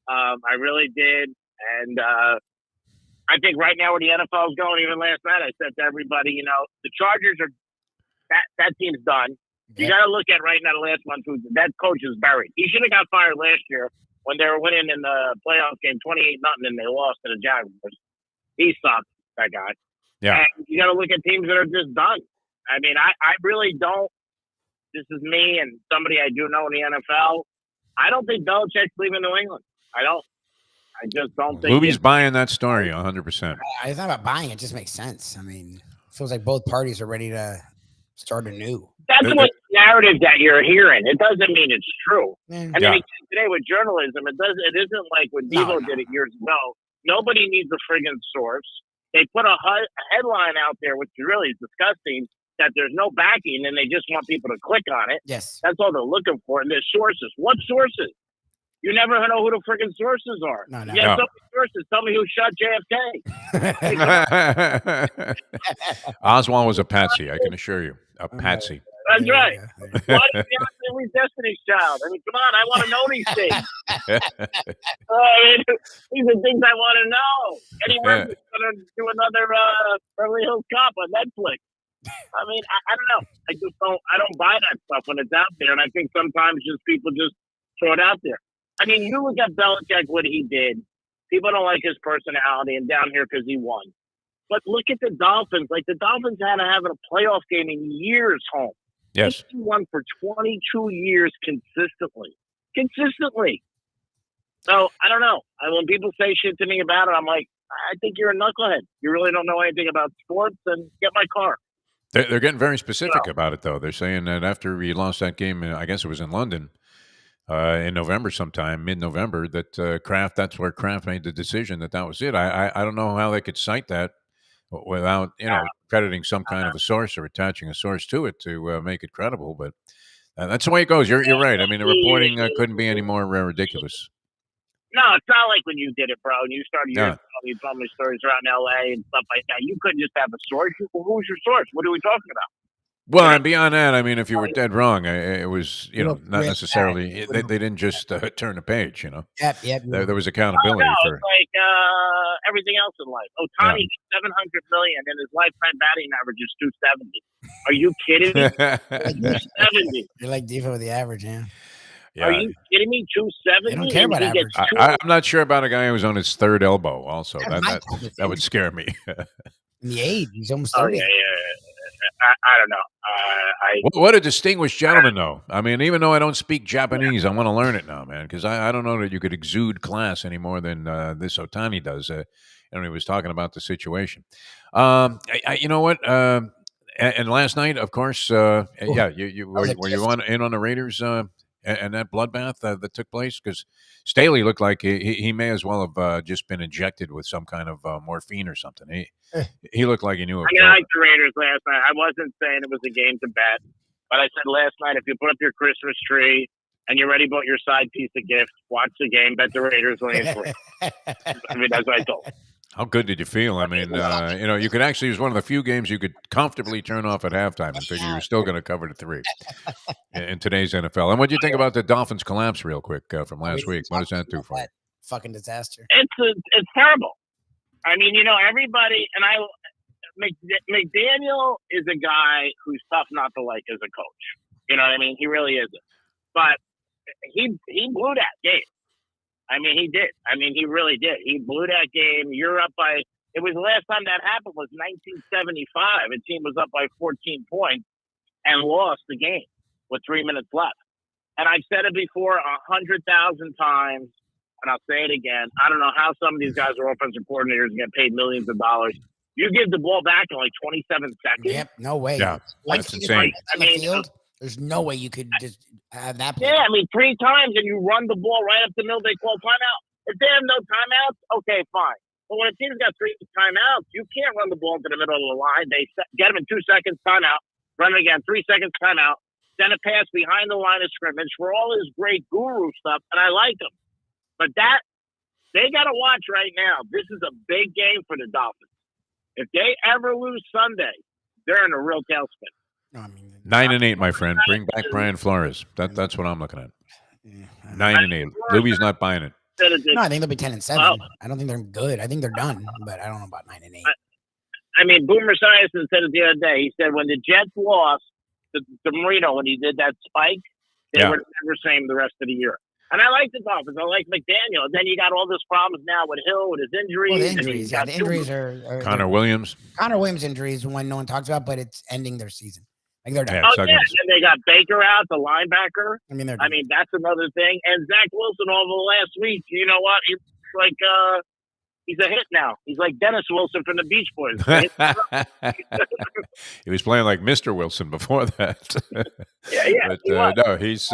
I really did. And I think right now where the NFL is going, even last night, I said to everybody, the Chargers are that team's done. You got to look at right now the last month. That coach is buried. He should have got fired last year when they were winning in the playoff game 28-0, and they lost to the Jaguars. He sucked, that guy. Yeah. And you got to look at teams that are just done. I mean, I really don't. This is me and somebody I do know in the NFL. I don't think Belichick's leaving New England. I don't. I just don't think. Lubie's buying that story 100%. It's not about buying; it just makes sense. I mean, it feels like both parties are ready to start anew. That's what narrative that you're hearing. It doesn't mean it's true. Yeah. I mean, today with journalism, it isn't like when Devo did it years ago. Nobody needs a friggin' source. They put a headline out there, which really is disgusting, that there's no backing, and they just want people to click on it. Yes, that's all they're looking for. And there's sources. What sources? You never know who the freaking sources are. No. So many sources. Tell me who shot JFK. Oswald was a patsy, I can assure you. A patsy. That's right. Why is Beyonce Destiny's Child? I mean, come on, I want to know these things. These are things I want to know. Eddie Murphy's going to do another Beverly Hills Cop on Netflix. I mean, I don't know. I don't buy that stuff when it's out there. And I think sometimes people just throw it out there. I mean, you look at Belichick, what he did. People don't like his personality and down here because he won. But look at the Dolphins. Like, the Dolphins had to have a playoff game in years home. Yes. He won for 22 years consistently. So, I don't know. When people say shit to me about it, I'm like, I think you're a knucklehead. You really don't know anything about sports, and get my car. They're getting very specific about it, though. They're saying that after we lost that game, I guess it was in London, in November sometime, mid-November, that that's where Kraft made the decision that was it. I don't know how they could cite that without, crediting some kind of a source or attaching a source to it to make it credible. But that's the way it goes. You're right. I mean, the reporting couldn't be any more ridiculous. No, it's not like when you did it, bro. And you started you told me stories around L.A. and stuff like that. You couldn't just have a source. Who's your source? What are we talking about? Well, and beyond that, I mean, if you were dead wrong, it was, not necessarily. They didn't just turn the page, Yep. There was accountability for it's like everything else in life. Oh, Tommy hit $700 million, and his lifetime batting average is 270. Are you kidding me? 270. You're like Defo with the average, man. Yeah. Are you kidding me? 270. They don't care about average. I'm not sure about a guy who's on his third elbow. Also, that would scare me. In the age, he's almost 30. I don't know. What a distinguished gentleman, though. I mean, even though I don't speak Japanese, I want to learn it now, man, because I don't know that you could exude class any more than this Otani does. And he was talking about the situation. You know what? And last night, of course, yeah, you was a were you gift. in on the Raiders and that bloodbath that took place? Because Staley looked like he may as well have just been injected with some kind of morphine or something. He looked like he knew it. I mean, I liked the Raiders last night. I wasn't saying it was a game to bet, but I said last night, if you put up your Christmas tree and you already bought your side piece of gift, watch the game, bet the Raiders win. I mean, that's what I told. How good did you feel? I mean, you know, you could actually, it was one of the few games you could comfortably turn off at halftime and figure you were still going to cover the 3 in today's NFL. And what do you think about the Dolphins collapse, real quick, from last week? What does that do for you? Fucking disaster. It's terrible. I mean, you know, everybody, and McDaniel is a guy who's tough not to like as a coach. You know what I mean? He really isn't. But he blew that game. I mean, he did. I mean, he really did. He blew that game. You're up by, it was the last time that happened was 1975. A team was up by 14 points and lost the game with 3 minutes left. And I've said it before 100,000 times, and I'll say it again. I don't know how some of these guys are offensive coordinators and get paid millions of dollars. You give the ball back in like 27 seconds. Yep, no way. Yeah, Once that's you insane. get on the field, there's no way you could just have that play. Yeah, I mean, 3 times and you run the ball right up the middle, they call timeout. If they have no timeouts, okay, fine. But when a team's got 3 timeouts, you can't run the ball into the middle of the line. They get them in 2 seconds, timeout, run it again, 3 seconds, timeout, send a pass behind the line of scrimmage for all his great guru stuff, and I like him. But that, they got to watch right now. This is a big game for the Dolphins. If they ever lose Sunday, they're in a real tailspin. No, I mean, 9-8, my friend. Bring back Brian Flores. That's what I'm looking at. 9-8. Lubie's not buying it. No, I think they'll be 10-7. Oh. I don't think they're good. I think they're done, but I don't know about 9-8. I mean, Boomer Esiason said it the other day. He said when the Jets lost to Marino when he did that spike, they were never the same the rest of the year. And I like the Dolphins. I like McDaniel. And then you got all these problems now with Hill, with his injuries. Well, the and injuries, the injuries are Connor Williams. Connor Williams injury is one no one talks about, but it's ending their season. Like they're done. Yeah, Oh, yeah. And they got Baker out, the linebacker. I mean, they're done. I mean, that's another thing. And Zach Wilson over the last week, you know what? It's like he's a hit now. He's like Dennis Wilson from the Beach Boys. He was playing like Mr. Wilson before that. Yeah. But no, he's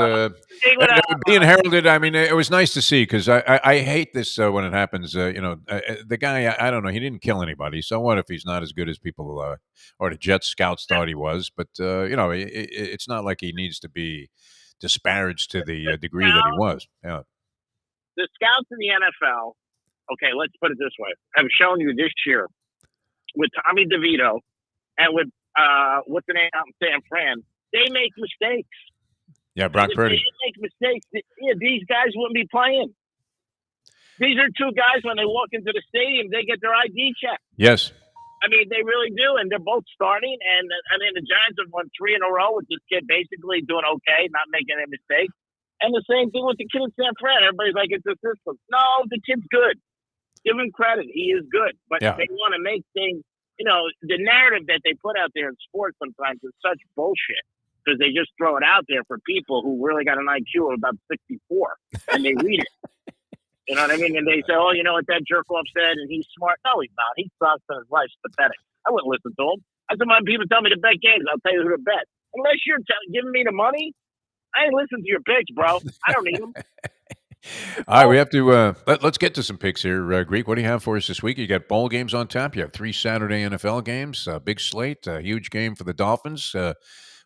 being heralded. I mean, it was nice to see because I hate this when it happens. You know, the guy, I don't know, he didn't kill anybody. So what if he's not as good as people or the Jets scouts thought he was? But, you know, it's not like he needs to be disparaged to the degree that he was. Yeah. The scouts in the NFL, okay, let's put it this way, have shown you this year with Tommy DeVito and with what's the name out in San Fran, they make mistakes. Yeah, Brock Purdy. They make mistakes. These guys wouldn't be playing. These are 2 guys when they walk into the stadium, they get their ID checked. Yes. I mean, they really do, and they're both starting. And I mean, the Giants have won 3 in a row with this kid basically doing okay, not making any mistakes. And the same thing with the kid in San Fran. Everybody's like, it's the system. No, the kid's good. Give him credit. He is good. But they want to make things, you know, the narrative that they put out there in sports sometimes is such bullshit because they just throw it out there for people who really got an IQ of about 64 and they read it. You know what I mean? And they say, oh, you know what that jerk off said and he's smart. No, he's not. He sucks and his life's pathetic. I wouldn't listen to him. I said, when people tell me to bet games, I'll tell you who to bet. Unless you're giving me the money, I ain't listening to your picks, bro. I don't need them. All right, we have to let's get to some picks here. Greek, what do you have for us this week? You got bowl games on tap. You have 3 Saturday NFL games, big slate, a huge game for the Dolphins.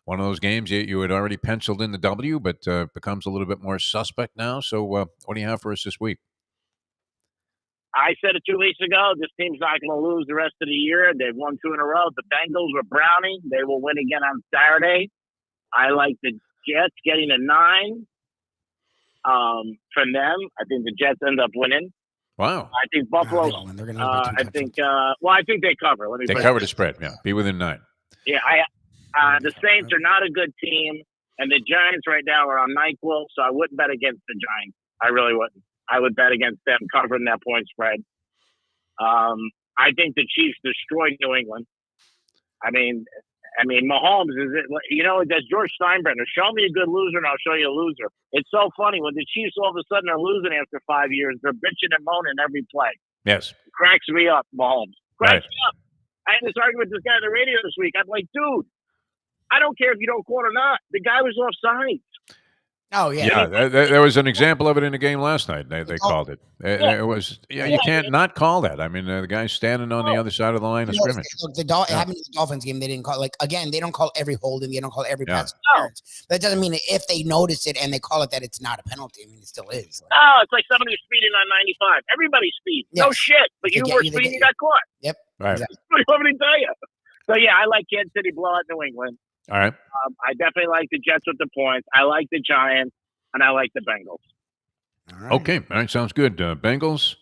One of those games you had already penciled in the W, but becomes a little bit more suspect now. So what do you have for us this week? I said it 2 weeks ago. This team's not going to lose the rest of the year. They've won 2 in a row. The Bengals were Browning. They will win again on Saturday. I like the Jets getting a 9. From them, I think the Jets end up winning. Wow. I think Buffalo. I think they cover. They cover the spread. Yeah, be within 9. Yeah, the Saints are not a good team, and the Giants right now are on NyQuil, so I wouldn't bet against the Giants. I really wouldn't. I would bet against them covering that point spread. I think the Chiefs destroyed New England. I mean, I mean, Mahomes is it? You know, that's George Steinbrenner. Show me a good loser, and I'll show you a loser. It's so funny when the Chiefs all of a sudden are losing after 5 years. They're bitching and moaning every play. Yes. It cracks me up, Mahomes. Cracks Right. me up. I had this argument with this guy on the radio this week. I'm like, dude, I don't care if you don't call it or not. The guy was offside. Oh yeah. Yeah, there was an example of it in the game last night. They call- called it. It was you can't not call that. I mean, the guy's standing on the other side of the line of scrimmage. Look, it happened in the Dolphins game. They didn't call again. They don't call every holding. They don't call every Yeah. pass interference. But that doesn't mean that if they notice it and they call it that it's not a penalty. I mean, it still is. Oh, it's like somebody speeding on 95. Everybody speeds. No Yes. shit. But They you get were you, they speeding, get you got caught. Yep. Right. Exactly. What do you want me to tell you? So, yeah, I like Kansas City blowout New England. All right. I definitely like the Jets with the points. I like the Giants, and I like the Bengals. All right. Okay. All right. Sounds good. Bengals,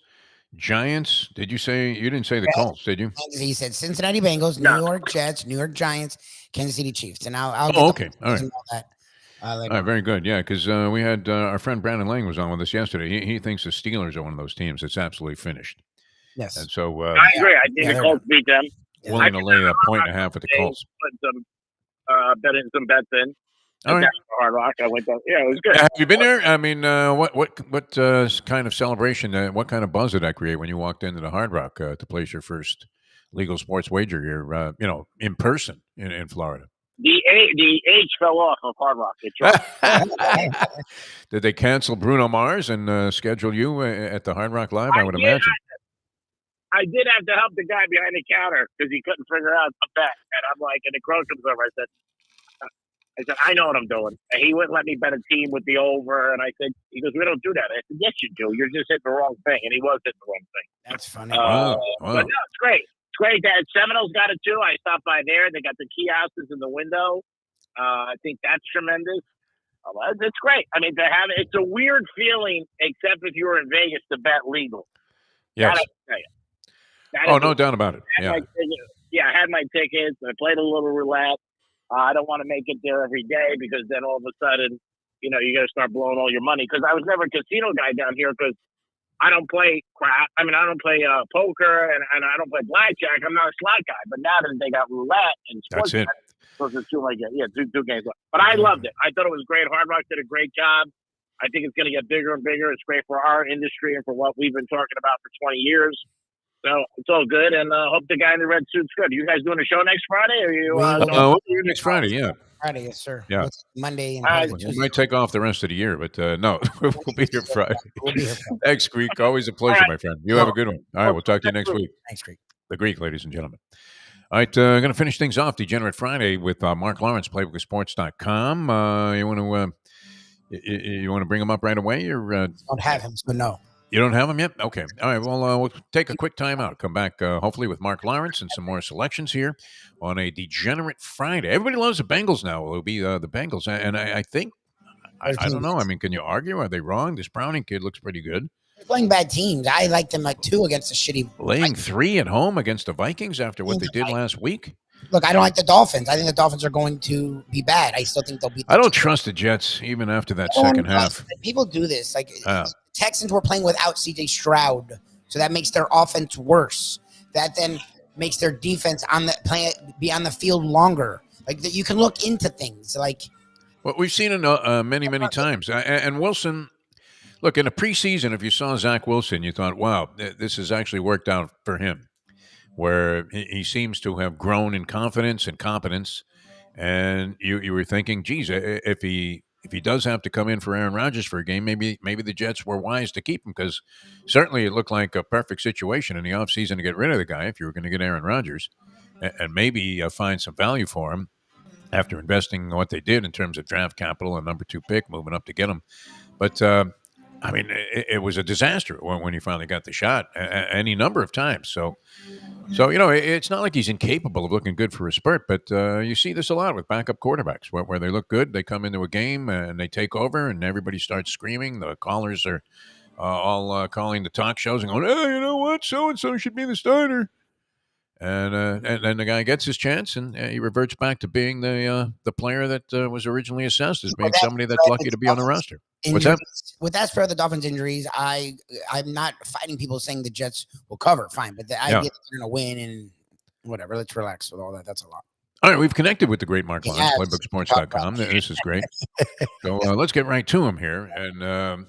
Giants. Did you say you didn't say the Colts? Did you? He said Cincinnati Bengals, No. New York Jets, New York Giants, Kansas City Chiefs, and I'll Oh, get okay. All right. that. All right, very good. Yeah, because we had our friend Brandon Lang was on with us yesterday. He thinks the Steelers are one of those teams that's absolutely finished, Yes. and so I agree. I think Yeah, the Colts beat them. willing to I lay a think point and a half with the Colts. Put some bets in. All right. That's for Hard Rock. I went down. Yeah, it was good. Have you been there? I mean, what kind of celebration? What kind of buzz did that create when you walked into the Hard Rock to place your first legal sports wager here? In person in Florida. The H fell off of Hard Rock. It's right. Did they cancel Bruno Mars and schedule you at the Hard Rock Live? I would did. imagine. I did have to help the guy behind the counter because he couldn't figure out a bet. And I'm like, and the crow comes over. I said, I know what I'm doing. And he wouldn't let me bet a team with the over. And I said, he goes, we don't do that. I said, yes, you do. You're just hitting the wrong thing. And he was hitting the wrong thing. That's funny. Wow. But no, it's great. It's great that Seminoles got it too. I stopped by there. They got the kiosks in the window. I think that's tremendous. It's great. I mean, it's a weird feeling, except if you were in Vegas to bet legal. Yes. That I can tell you. Oh, no doubt about it. I had my tickets. I played a little roulette. I don't want to make it there every day because then all of a sudden, you got to start blowing all your money. Because I was never a casino guy down here because I don't play crap. I mean, I don't play poker and I don't play blackjack. I'm not a slot guy. But now that they got roulette and sports, That's it. those are two games left. But I loved it. I thought it was great. Hard Rock did a great job. I think it's going to get bigger and bigger. It's great for our industry and for what we've been talking about for 20 years. So it's all good, and hope the guy in the red suit's good. You guys doing a show next Friday, or you? We'll be here next Friday. Yeah. Friday, yes, sir. Yeah. Monday and All right. We might take off the rest of the year, but no, we'll be here Friday. We'll be here Friday. Thanks, Greek. Always a pleasure, my friend. You have a good one. All right, we'll talk to you next week. Thanks, Creek. The Greek, ladies and gentlemen. All right, going to finish things off. Degenerate Friday with Mark Lawrence, playbooksports.com. You want to bring him up right away, or Don't have him, so no. you don't have him yet? Okay. All right. Well, we'll take a quick time out. Come back, hopefully, with Mark Lawrence and some more selections here on a Degenerate Friday. Everybody loves the Bengals now. It'll be the Bengals. And I think, I don't know. I mean, can you argue? Are they wrong? This Browning kid looks pretty good. They're playing bad teams. I like them at 2 against the shitty. Laying 3 at home against the Vikings after what they did last week. Look, I don't like the Dolphins. I think the Dolphins are going to be bad. I still think they'll beat the I don't Chiefs. trust the Jets even after that Everyone second does. half. People do this. Like Texans were playing without CJ Stroud, so that makes their offense worse. That then makes their defense be on the field longer. Like that, you can look into things. Like Well, we've seen it many times. And Wilson, look, in the preseason, if you saw Zach Wilson, you thought, wow, this has actually worked out for him, where he seems to have grown in confidence and competence. And you were thinking, geez, if he does have to come in for Aaron Rodgers for a game, maybe the Jets were wise to keep him, because certainly it looked like a perfect situation in the offseason to get rid of the guy if you were going to get Aaron Rodgers and maybe find some value for him after investing what they did in terms of draft capital and number 2 pick, moving up to get him. But, I mean, it was a disaster when he finally got the shot any number of times. So it's not like he's incapable of looking good for a spurt, but you see this a lot with backup quarterbacks where they look good, they come into a game and they take over and everybody starts screaming. The callers are all calling the talk shows and going, oh, you know what, so-and-so should be the starter. And then the guy gets his chance and he reverts back to being the player that was originally assessed as being somebody that's lucky to be on the roster. What's that? With that spread of the Dolphins injuries, I'm not fighting people saying the Jets will cover. Fine, but the idea that they're going to win and whatever, let's relax with all that. That's a lot. All right, we've connected with the great Mark Lawrence, Yes. PlaybookSports.com. This is great. So let's get right to him here. And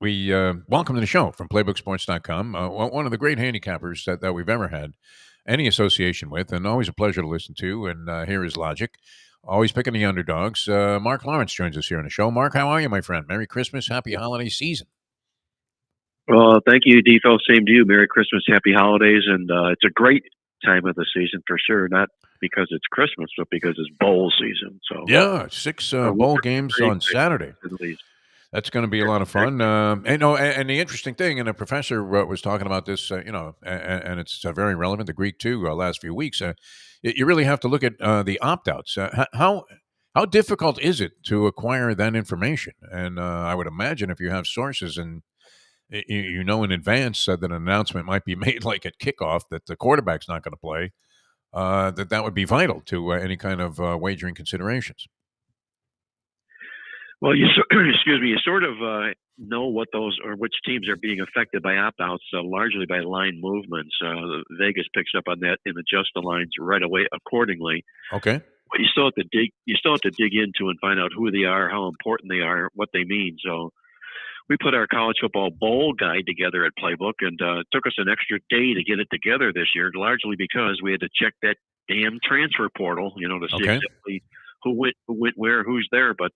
we welcome to the show from PlaybookSports.com, one of the great handicappers that we've ever had any association with, and always a pleasure to listen to and hear his logic. Always picking the underdogs. Mark Lawrence joins us here on the show. Mark, how are you, my friend? Merry Christmas. Happy holiday season. Well, thank you, Defo. Same to you. Merry Christmas, happy holidays, and it's a great time of the season for sure. Not because it's Christmas, but because it's bowl season. So yeah, 6 bowl games on Saturday. At least. That's going to be a lot of fun. And the interesting thing, and the professor was talking about this, and it's very relevant to Greek too. Last few weeks, you really have to look at the opt-outs. How difficult is it to acquire that information? And I would imagine if you have sources and you know in advance that an announcement might be made, like at kickoff, that the quarterback's not going to play, that would be vital to any kind of wagering considerations. Well, you sort of know what those or which teams are being affected by opt-outs, largely by line movements. Vegas picks up on that and adjusts the lines right away accordingly. Okay. But you still have to dig. You still have to dig into and find out who they are, how important they are, what they mean. So we put our college football bowl guide together at Playbook, and it took us an extra day to get it together this year, largely because we had to check that damn transfer portal, to see exactly who went where, who's there. But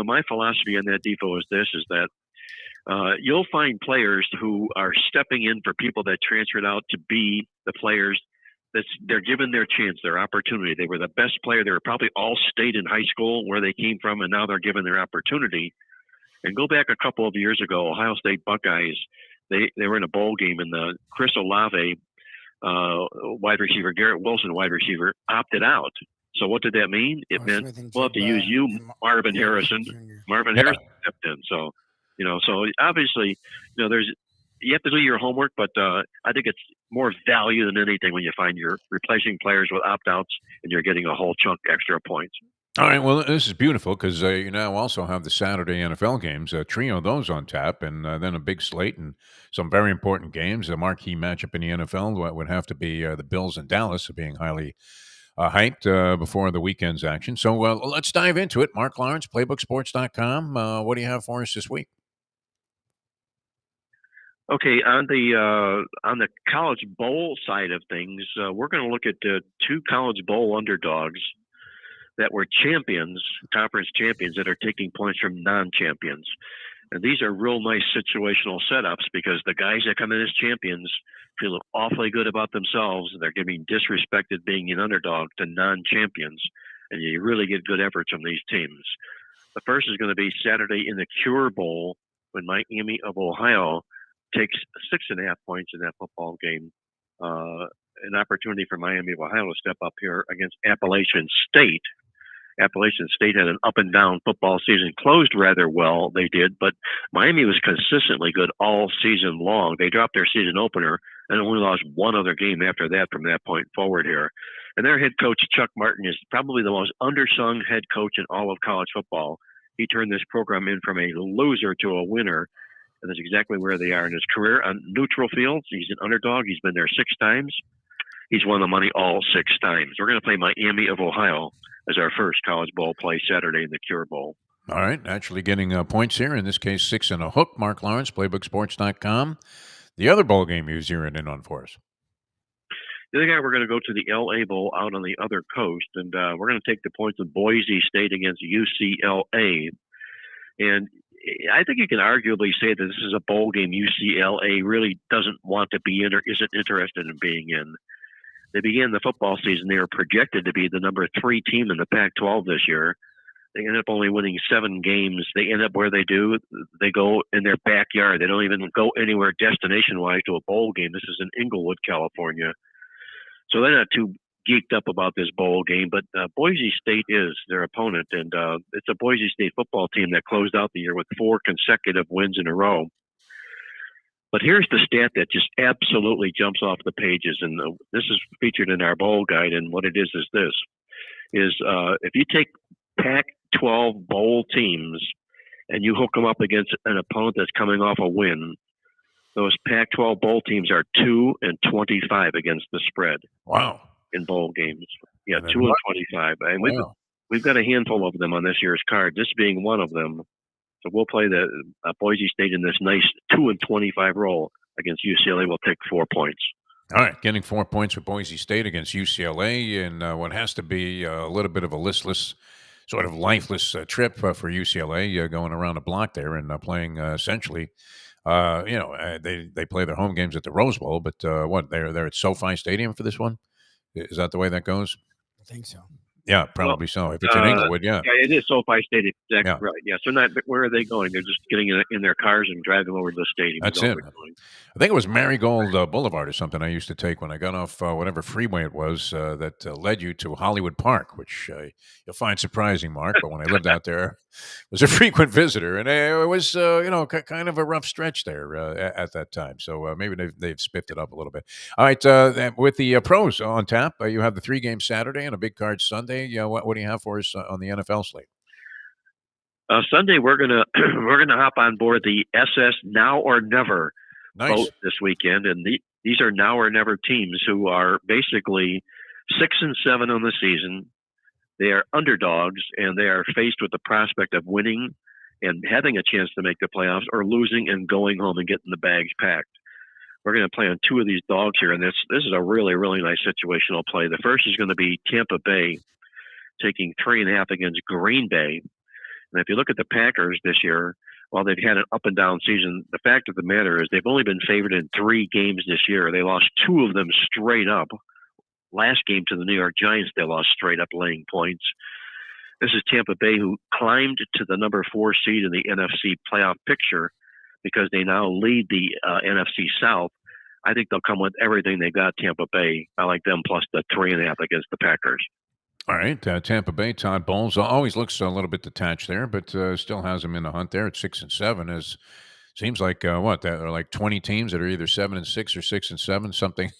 my philosophy on that, Defo, is that you'll find players who are stepping in for people that transferred out to be the players they're given their chance, their opportunity. They were the best player. They were probably all state in high school where they came from, and now they're given their opportunity. And go back a couple of years ago, Ohio State Buckeyes, they were in a bowl game, and the Chris Olave wide receiver, Garrett Wilson wide receiver, opted out. So what did that mean? It meant we'll have to use you, Marvin Harrison. Marvin Harrison stepped in. So, so obviously, you have to do your homework, but I think it's more value than anything when you find you're replacing players with opt-outs and you're getting a whole chunk extra points. All right, well, this is beautiful because you now also have the Saturday NFL games, a trio of those on tap, and then a big slate and some very important games. A marquee matchup in the NFL would have to be the Bills and Dallas being highly hyped before the weekend's action. So let's dive into it. Mark Lawrence, PlaybookSports.com. What do you have for us this week? Okay, on the college bowl side of things, we're going to look at two college bowl underdogs that were champions, conference champions, that are taking points from non-champions. And these are real nice situational setups because the guys that come in as champions feel awfully good about themselves. They're getting disrespected being an underdog to non-champions, and you really get good efforts from these teams. The first is going to be Saturday in the Cure Bowl when Miami of Ohio takes 6.5 points in that football game. An opportunity for Miami of Ohio to step up here against Appalachian State. Appalachian State had an up and down football season, closed rather well, they did, but Miami was consistently good all season long. They dropped their season opener and only lost one other game after that from that point forward here. And their head coach, Chuck Martin, is probably the most undersung head coach in all of college football. He turned this program in from a loser to a winner, and that's exactly where they are in his career. On neutral fields, he's an underdog. He's been there 6 times. He's won the money all 6 times. We're going to play Miami of Ohio as our first college bowl play Saturday in the Cure Bowl. All right, actually getting points here. In this case, 6 and a hook. Mark Lawrence, PlaybookSports.com. The other bowl game you're zeroing in on for us. The other guy, we're going to go to the L.A. Bowl out on the other coast, and we're going to take the points of Boise State against UCLA. And I think you can arguably say that this is a bowl game UCLA really doesn't want to be in or isn't interested in being in. They began the football season. They were projected to be the number 3 team in the Pac-12 this year. They end up only winning 7 games. They end up where they do. They go in their backyard. They don't even go anywhere destination-wise to a bowl game. This is in Inglewood, California. So they're not too geeked up about this bowl game, but Boise State is their opponent, and it's a Boise State football team that closed out the year with 4 consecutive wins in a row. But here's the stat that just absolutely jumps off the pages, and this is featured in our bowl guide, and what it is this, if you take Pac-12 bowl teams and you hook them up against an opponent that's coming off a win, those Pac-12 bowl teams are 2-25 against the spread. Wow. In bowl games. Yeah, And then 2-25, and wow. we've got a handful of them on this year's card. This being one of them. So we'll play the Boise State in this nice 2-25 roll against UCLA. We'll take 4 points. All right, getting 4 points for Boise State against UCLA in what has to be a little bit of a listless, sort of lifeless trip for UCLA, going around the block there and playing essentially. They play their home games at the Rose Bowl, but what they're at SoFi Stadium for this one. Is that the way that goes? I think so. Yeah, Well, probably so. If it's in Inglewood, yeah. Yeah, it is SoFi Stadium. Exactly Yeah. right. Yeah. So where are they going? They're just getting in their cars and driving over to the stadium. That's is all it. they're doing. I think it was Marigold Boulevard or something I used to take when I got off whatever freeway it was that led you to Hollywood Park, which you'll find surprising, Mark. But when I lived out there, was a frequent visitor, and it was kind of a rough stretch there at that time. So maybe they've spiffed it up a little bit. All right, with the pros on tap, you have the 3-game Saturday and a big card Sunday. What do you have for us on the NFL slate? Sunday we're gonna hop on board the SS Now or Never Nice. boat this weekend, and these are now or never teams who are basically 6-7 on the season. They are underdogs, and they are faced with the prospect of winning and having a chance to make the playoffs, or losing and going home and getting the bags packed. We're going to play on 2 of these dogs here, and this is a really, really nice situational play. The first is going to be Tampa Bay taking 3.5 against Green Bay. And if you look at the Packers this year, while they've had an up and down season, the fact of the matter is they've only been favored in 3 games this year. They lost 2 of them straight up. Last game to the New York Giants, they lost straight up laying points. This is Tampa Bay, who climbed to the number 4 seed in the NFC playoff picture because they now lead the NFC South. I think they'll come with everything they got, Tampa Bay. I like them plus the 3.5 against the Packers. All right, Tampa Bay, Todd Bowles always looks a little bit detached there, but still has him in the hunt there at 6-7. As seems like there are like 20 teams that are either 7-6 or 6-7, something,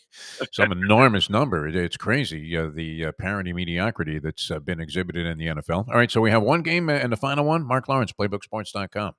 some enormous number. It's crazy the parity mediocrity that's been exhibited in the NFL. All right, so we have one game and the final one. Mark Lawrence, PlaybookSports.com.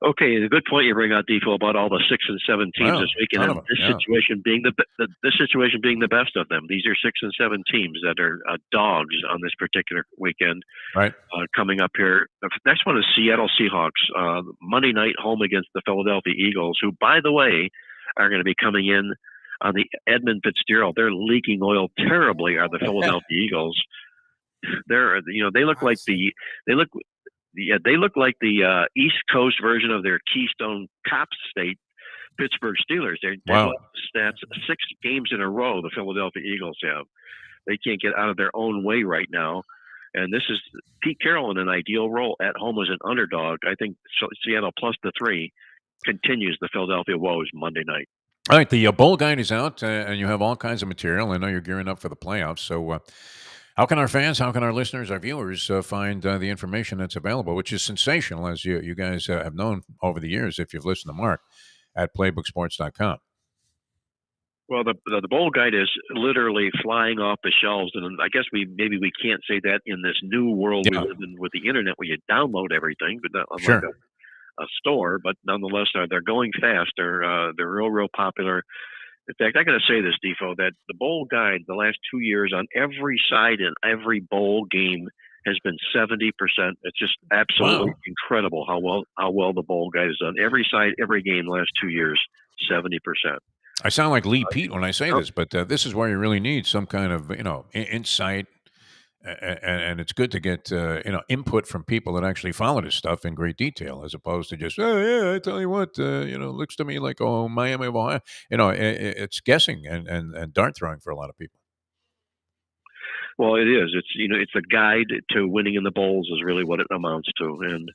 Okay, a good point you bring out, Defo, about all the 6 and 7 teams this weekend, and this situation being the best of them. These are 6 and 7 teams that are dogs on this particular weekend. Right. Coming up here, the next one is Seattle Seahawks Monday night home against the Philadelphia Eagles, who, by the way, are going to be coming in on the Edmund Fitzgerald. They're leaking oil terribly. Are the Philadelphia Eagles? They look like they look like the East Coast version of their Keystone Cop State, Pittsburgh Steelers. They lost stats 6 games in a row. The Philadelphia Eagles have. They can't get out of their own way right now, and this is Pete Carroll in an ideal role at home as an underdog. I think Seattle plus the 3 continues the Philadelphia woes Monday night. All right, the bowl guide is out, and you have all kinds of material. I know you're gearing up for the playoffs, so. How can our fans, how can our listeners, our viewers find the information that's available, which is sensational, as you guys have known over the years, if you've listened to Mark, at PlaybookSports.com? Well, the bowl guide is literally flying off the shelves, and I guess maybe we can't say that in this new world we live in with the internet, where you download everything, but not unlike a store. But nonetheless, they're going fast. They're real popular. In fact, I got to say this, Defo, that the bowl guide the last 2 years on every side in every bowl game has been 70%. It's just absolutely incredible how well the bowl guide has done. Every side, every game the last 2 years, 70%. I sound like Lee Pete when I say this, but this is where you really need some kind of insight, and it's good to get input from people that actually follow this stuff in great detail, as opposed to just I tell you what, looks to me like Miami of Ohio. It's guessing and dart throwing for a lot of people. Well, it is. It's a guide to winning in the bowls is really what it amounts to, and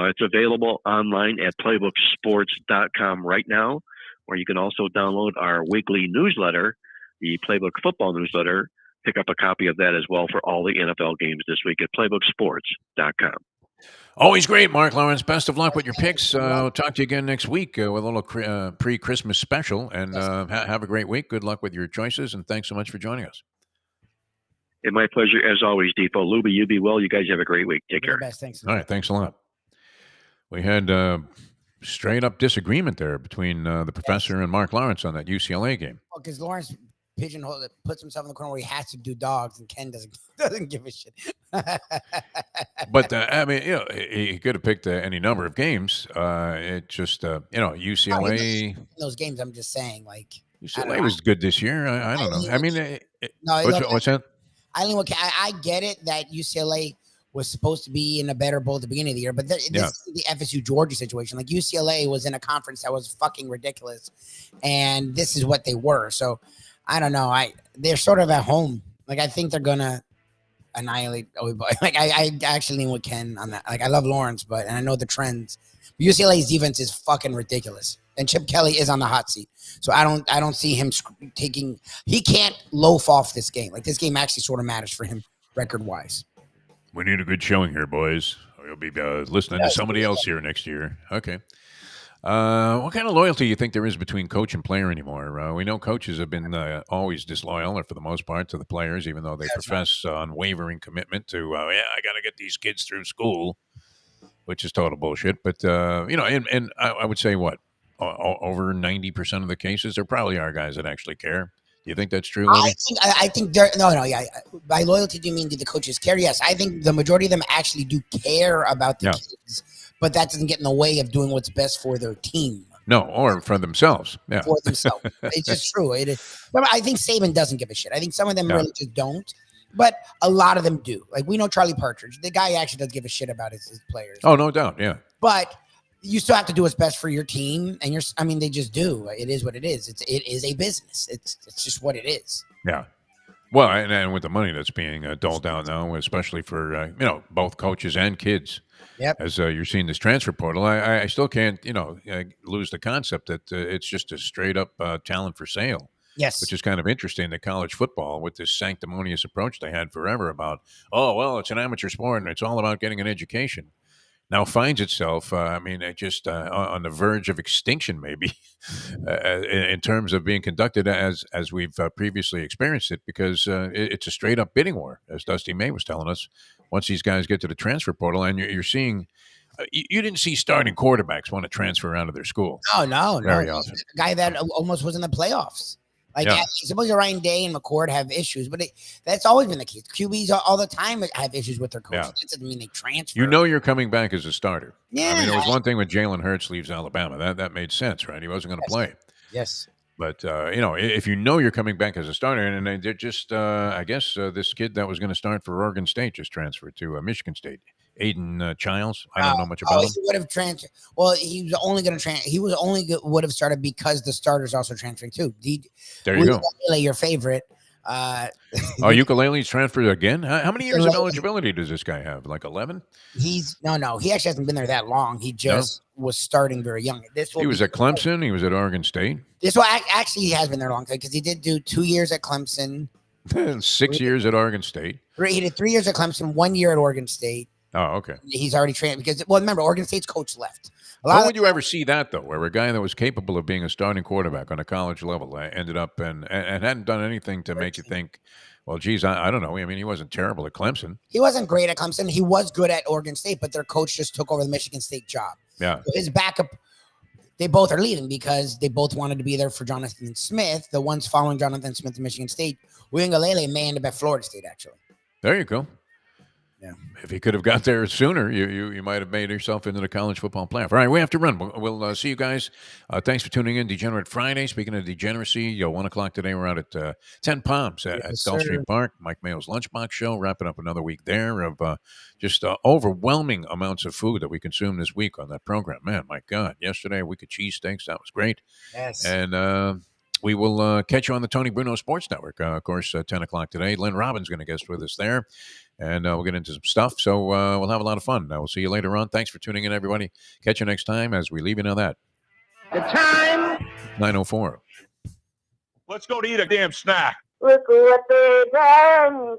it's available online at playbooksports.com right now, where you can also download our weekly newsletter, the Playbook Football Newsletter. Pick up a copy of that as well for all the NFL games this week at playbooksports.com. Always great, Mark Lawrence. Best of luck with your picks. We'll talk to you again next week with a little pre-Christmas special. And have a great week. Good luck with your choices, and thanks so much for joining us. It's my pleasure, as always, Defo. Lubie, you be well. You guys have a great week. Take care. Thanks. All right, thanks a lot. We had straight-up disagreement there between the professor and Mark Lawrence on that UCLA game. Because Lawrence pigeonhole, puts himself in the corner where he has to do dogs, and Ken doesn't give a shit. But I mean, he could have picked any number of games. It just UCLA. In those games, I'm just saying, like, UCLA was good this year. I don't know. I mean, what's that? I get it that UCLA was supposed to be in a better bowl at the beginning of the year, but this is the FSU Georgia situation. Like, UCLA was in a conference that was fucking ridiculous, and this is what they were. So I don't know. They're sort of at home. Like, I think they're gonna annihilate. Like, I actually lean with Ken on that. Like, I love Lawrence, and I know the trends. But UCLA's defense is fucking ridiculous, and Chip Kelly is on the hot seat. So I don't see him taking. He can't loaf off this game. Like, this game actually sort of matters for him record wise. We need a good showing here, boys. We'll be listening to somebody else here next year. Okay. What kind of loyalty do you think there is between coach and player anymore? We know coaches have been always disloyal, or for the most part, to the players, even though they profess unwavering commitment to, I got to get these kids through school, which is total bullshit. But, and I would say over 90% of the cases, there probably are guys that actually care. Do you think that's true, Libby? I think yeah. By loyalty, do you mean do the coaches care? Yes, I think the majority of them actually do care about the kids, but that doesn't get in the way of doing what's best for their team. No, or for themselves. Yeah, for themselves. It's just true. It is. But I think Saban doesn't give a shit. I think some of them really just don't, but a lot of them do. Like, we know Charlie Partridge. The guy actually does give a shit about his players. Oh, no doubt. Yeah, but you still have to do what's best for your team, and they just do. It is what it is. It is a business. It's just what it is. Yeah. Well, and with the money that's being doled out now, especially for both coaches and kids. Yep. As you're seeing this transfer portal, I still can't lose the concept that it's just a straight up talent for sale. Yes. Which is kind of interesting that college football, with this sanctimonious approach they had forever about, it's an amateur sport and it's all about getting an education, now finds itself, just on the verge of extinction, maybe, in terms of being conducted as we've previously experienced it, because it's a straight up bidding war, as Dusty May was telling us. Once these guys get to the transfer portal, and you're seeing, you didn't see starting quarterbacks want to transfer out of their school. No, very often. A guy that almost was in the playoffs. Like, suppose Ryan Day and McCord have issues, but that's always been the case. QBs all the time have issues with their coaches. That doesn't mean they transfer. You're coming back as a starter. Yeah. I mean, it was one thing when Jalen Hurts leaves Alabama. That made sense, right? He wasn't going to play. Yes. But, if you're coming back as a starter, and they're just, I guess, this kid that was going to start for Oregon State just transferred to Michigan State. Aiden Childs. I don't know much about him. He would have transferred. Well, he was only going to transfer. He was only would have started because the starter's also transferring too. There you go. Your favorite. Ukulele's transferred again? How many years of eligibility does this guy have? Like 11? He's no. He actually hasn't been there that long. He just was starting very young. He was at Clemson. He was at Oregon State. Actually, he has been there a long time, because he did do 2 years at Clemson. 6 years at Oregon State. He did 3 years at Clemson, 1 year at Oregon State. Oh, okay. He's already trained because, remember, Oregon State's coach left. When would you ever see that, though, where a guy that was capable of being a starting quarterback on a college level ended up and hadn't done anything to make you think, well, geez, I don't know. I mean, he wasn't terrible at Clemson. He wasn't great at Clemson. He was good at Oregon State, but their coach just took over the Michigan State job. Yeah. So his backup, they both are leaving because they both wanted to be there for Jonathan Smith. The ones following Jonathan Smith to Michigan State, Uiagalelei may end up at Florida State, actually. There you go. Yeah. If he could have got there sooner, you might have made yourself into the college football playoff. All right, we have to run. We'll see you guys. Thanks for tuning in. Degenerate Friday. Speaking of degeneracy, 1 o'clock today. We're out at 10 Palms at Gulfstream Park. Mike Mayo's Lunchbox Show. Wrapping up another week there of just overwhelming amounts of food that we consumed this week on that program. Man, my God. Yesterday, a week of cheesesteaks. That was great. Yes. And we will catch you on the Tony Bruno Sports Network. Of course, 10 o'clock today. Lynn Robbins going to guest with us there. And we'll get into some stuff. So we'll have a lot of fun. We'll see you later on. Thanks for tuning in, everybody. Catch you next time as we leave you know that. The time. 9:04. Let's go to eat a damn snack. Look what they done